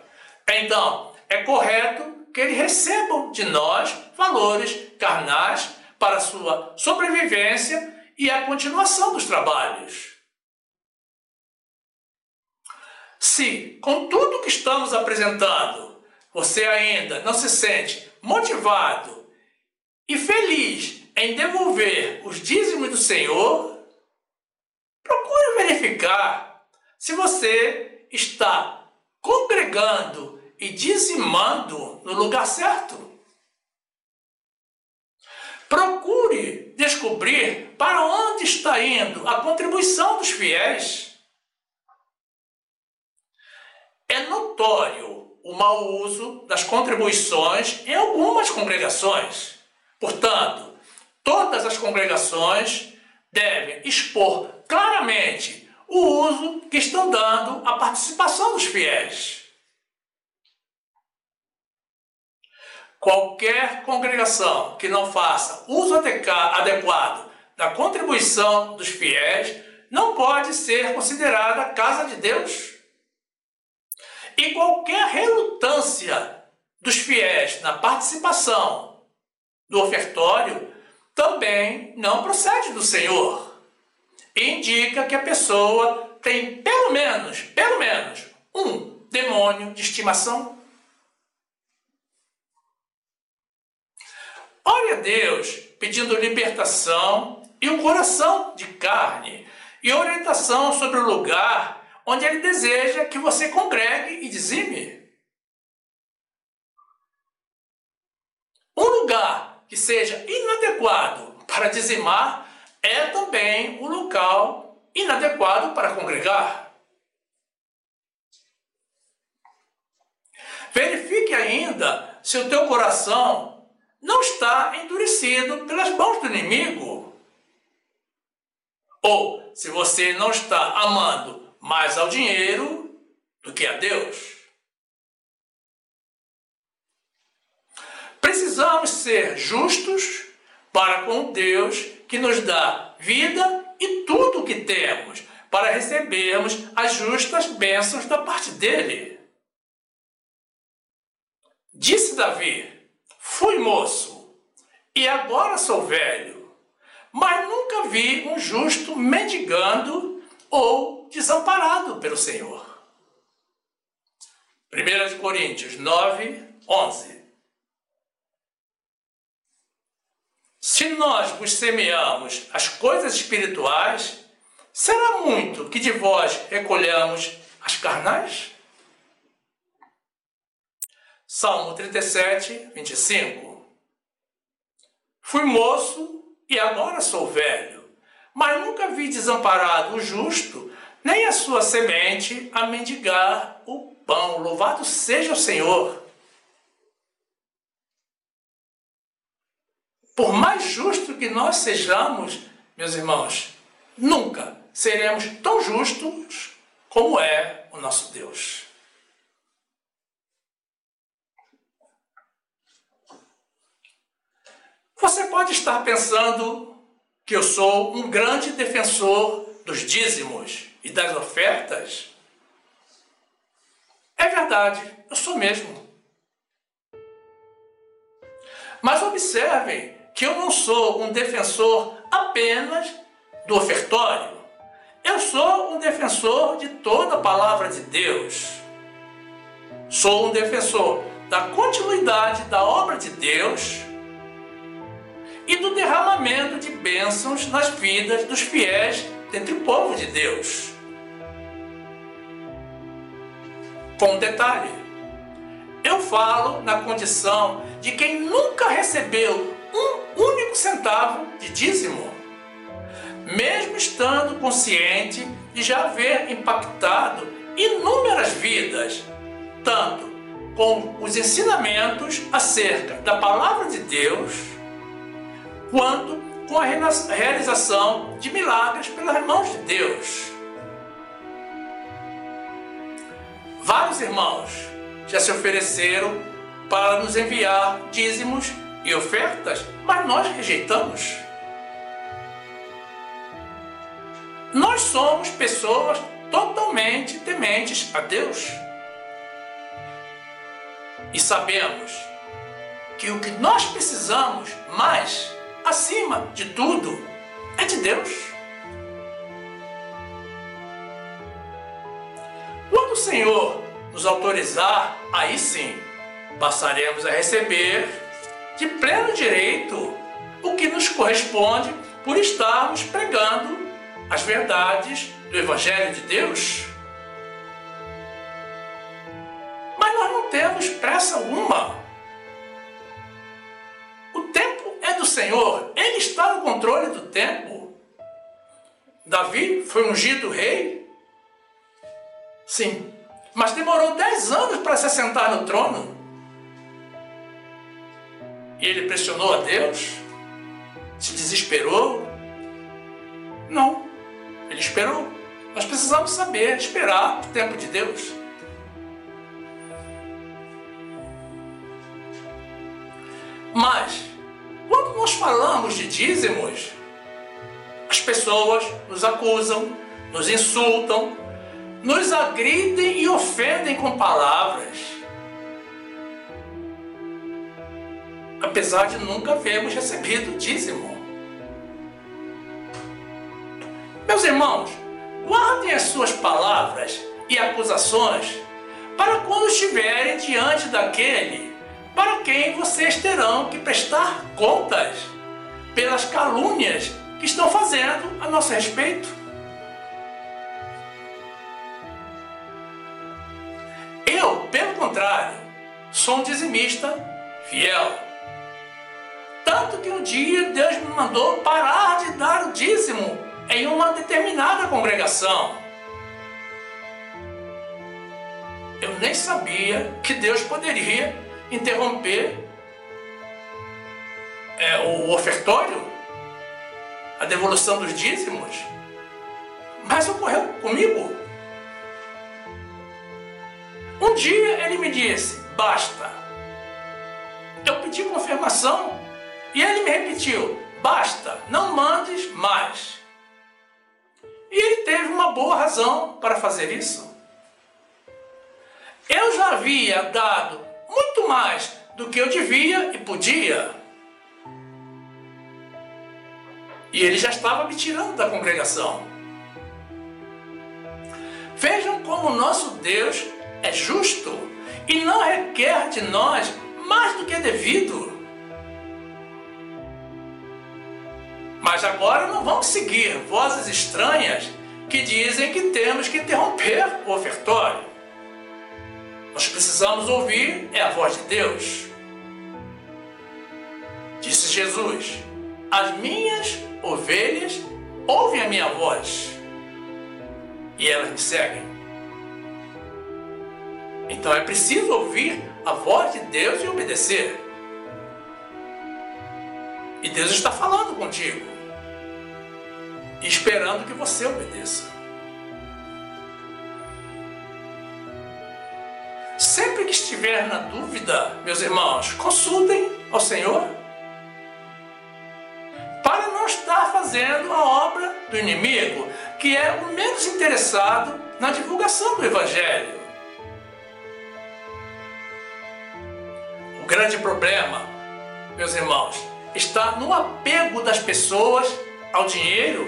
Então, é correto que eles recebam de nós valores carnais para a sua sobrevivência e a continuação dos trabalhos. Se, com tudo que estamos apresentando, você ainda não se sente motivado e feliz em devolver os dízimos do Senhor, procure verificar se você está congregando e dizimando no lugar certo. Procure descobrir para onde está indo a contribuição dos fiéis. É notório o mau uso das contribuições em algumas congregações. Portanto, todas as congregações devem expor claramente o uso que estão dando à participação dos fiéis. Qualquer congregação que não faça uso adequado da contribuição dos fiéis não pode ser considerada casa de Deus. E qualquer relutância dos fiéis na participação do ofertório também não procede do Senhor. Indica que a pessoa tem pelo menos um demônio de estimação. Ore a Deus pedindo libertação e um coração de carne e orientação sobre o lugar onde Ele deseja que você congregue e dizime. Um lugar que seja inadequado para dizimar é também um local inadequado para congregar. Verifique ainda se o teu coração não está endurecido pelas mãos do inimigo. Ou se você não está amando mais ao dinheiro do que a Deus. Precisamos ser justos para com Deus que nos dá vida e tudo o que temos, para recebermos as justas bênçãos da parte dele. Disse Davi: fui moço, e agora sou velho, mas nunca vi um justo mendigando ou desamparado pelo Senhor. 1 Coríntios 9, 11. Se nós vos semeamos as coisas espirituais, será muito que de vós recolhamos as carnais? Salmo 37, 25. Fui moço e agora sou velho, mas nunca vi desamparado o justo, nem a sua semente a mendigar o pão. Louvado seja o Senhor. Por mais justo que nós sejamos, meus irmãos, nunca seremos tão justos como é o nosso Deus. Você pode estar pensando que eu sou um grande defensor dos dízimos e das ofertas. É verdade, eu sou mesmo. Mas observem que eu não sou um defensor apenas do ofertório. Eu sou um defensor de toda a palavra de Deus. Sou um defensor da continuidade da obra de Deus e do derramamento de bênçãos nas vidas dos fiéis dentre o povo de Deus. Com um detalhe, eu falo na condição de quem nunca recebeu um único centavo de dízimo, mesmo estando consciente de já haver impactado inúmeras vidas, tanto com os ensinamentos acerca da palavra de Deus, quanto com a realização de milagres pelas mãos de Deus. Vários irmãos já se ofereceram para nos enviar dízimos e ofertas, mas nós rejeitamos. Nós somos pessoas totalmente tementes a Deus. E sabemos que o que nós precisamos mais, acima de tudo, é de Deus. Quando o Senhor nos autorizar, aí sim, passaremos a receber de pleno direito o que nos corresponde por estarmos pregando as verdades do Evangelho de Deus. Mas nós não temos pressa alguma. O tempo é do Senhor, Ele está no controle do tempo. Davi foi ungido rei? Sim, mas demorou 10 anos para se assentar no trono. E ele pressionou a Deus? Se desesperou? Não, ele esperou. Nós precisamos saber esperar o tempo de Deus. Mas, quando nós falamos de dízimos, as pessoas nos acusam, nos insultam, nos agridem e ofendem com palavras, apesar de nunca havermos recebido dízimo. Meus irmãos, guardem as suas palavras e acusações para quando estiverem diante daquele para quem vocês terão que prestar contas pelas calúnias que estão fazendo a nosso respeito. Eu, pelo contrário, sou um dizimista fiel. Tanto que um dia Deus me mandou parar de dar o dízimo em uma determinada congregação. Eu nem sabia que Deus poderia interromper o ofertório, a devolução dos dízimos, mas ocorreu comigo. Um dia ele me disse, basta. Eu pedi confirmação e ele me repetiu, basta, não mandes mais. E ele teve uma boa razão para fazer isso. Eu já havia dado muito mais do que eu devia e podia. E ele já estava me tirando da congregação. Vejam como o nosso Deus é justo e não requer de nós mais do que é devido. Mas agora não vamos seguir vozes estranhas que dizem que temos que interromper o ofertório. Nós precisamos ouvir a voz de Deus. Disse Jesus, as minhas ovelhas ouvem a minha voz e elas me seguem. Então é preciso ouvir a voz de Deus e obedecer. E Deus está falando contigo e esperando que você obedeça. Sempre que estiver na dúvida, meus irmãos, consultem ao Senhor para não estar fazendo a obra do inimigo, que é o menos interessado na divulgação do Evangelho. O grande problema, meus irmãos, está no apego das pessoas ao dinheiro,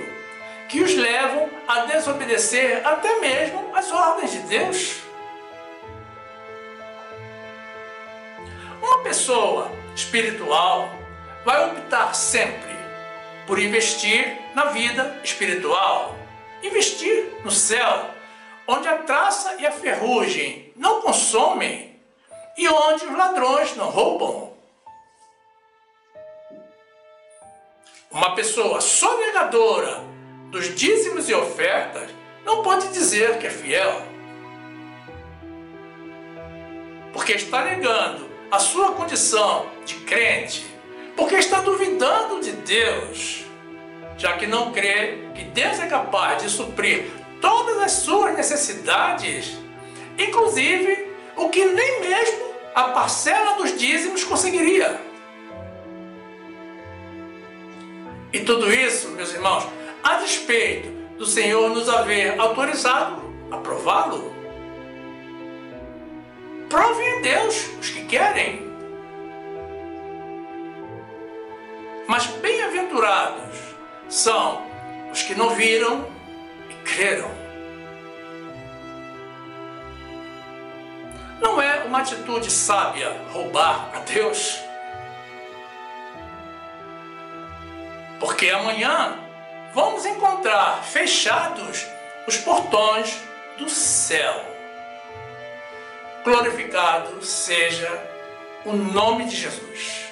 que os levam a desobedecer até mesmo as ordens de Deus. Uma pessoa espiritual vai optar sempre por investir na vida espiritual, investir no céu, onde a traça e a ferrugem não consomem e onde os ladrões não roubam. Uma pessoa sonegadora dos dízimos e ofertas não pode dizer que é fiel, porque está negando a sua condição de crente, porque está duvidando de Deus, já que não crê que Deus é capaz de suprir todas as suas necessidades, inclusive o que nem mesmo a parcela dos dízimos conseguiria. E tudo isso, meus irmãos, a despeito do Senhor nos haver autorizado a prová-lo. Provem a Deus os que querem. Mas bem-aventurados são os que não viram e creram. Não é uma atitude sábia roubar a Deus? Porque amanhã vamos encontrar fechados os portões do céu. Glorificado seja o nome de Jesus.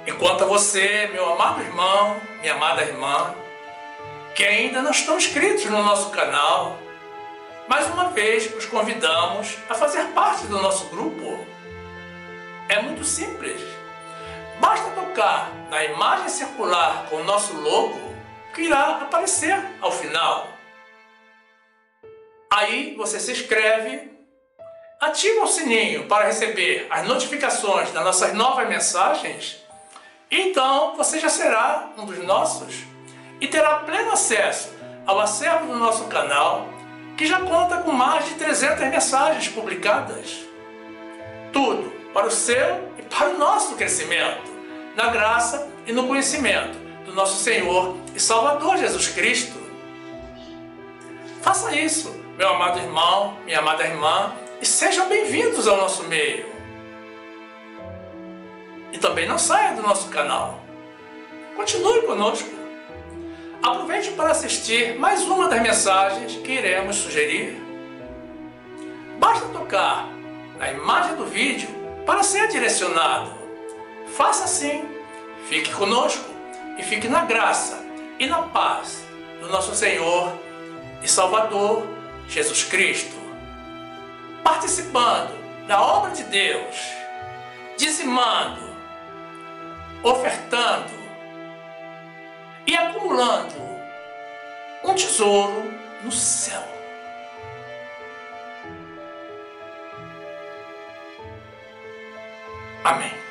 Enquanto a você, meu amado irmão, minha amada irmã, que ainda não estão inscritos no nosso canal, mais uma vez os convidamos a fazer parte do nosso grupo. É muito simples. Basta tocar na imagem circular com o nosso logo, que irá aparecer ao final. Aí você se inscreve, ativa o sininho para receber as notificações das nossas novas mensagens, e então você já será um dos nossos e terá pleno acesso ao acervo do nosso canal, que já conta com mais de 300 mensagens publicadas. Tudo para o seu e para o nosso crescimento, na graça e no conhecimento do nosso Senhor e Salvador Jesus Cristo. Faça isso, meu amado irmão, minha amada irmã, e sejam bem-vindos ao nosso meio. E também não saia do nosso canal. Continue conosco. Aproveite para assistir mais uma das mensagens que iremos sugerir. Basta tocar na imagem do vídeo para ser direcionado. Faça assim, fique conosco e fique na graça e na paz do nosso Senhor e Salvador Jesus Cristo, participando da obra de Deus, dizimando, ofertando e acumulando um tesouro no céu. Amém.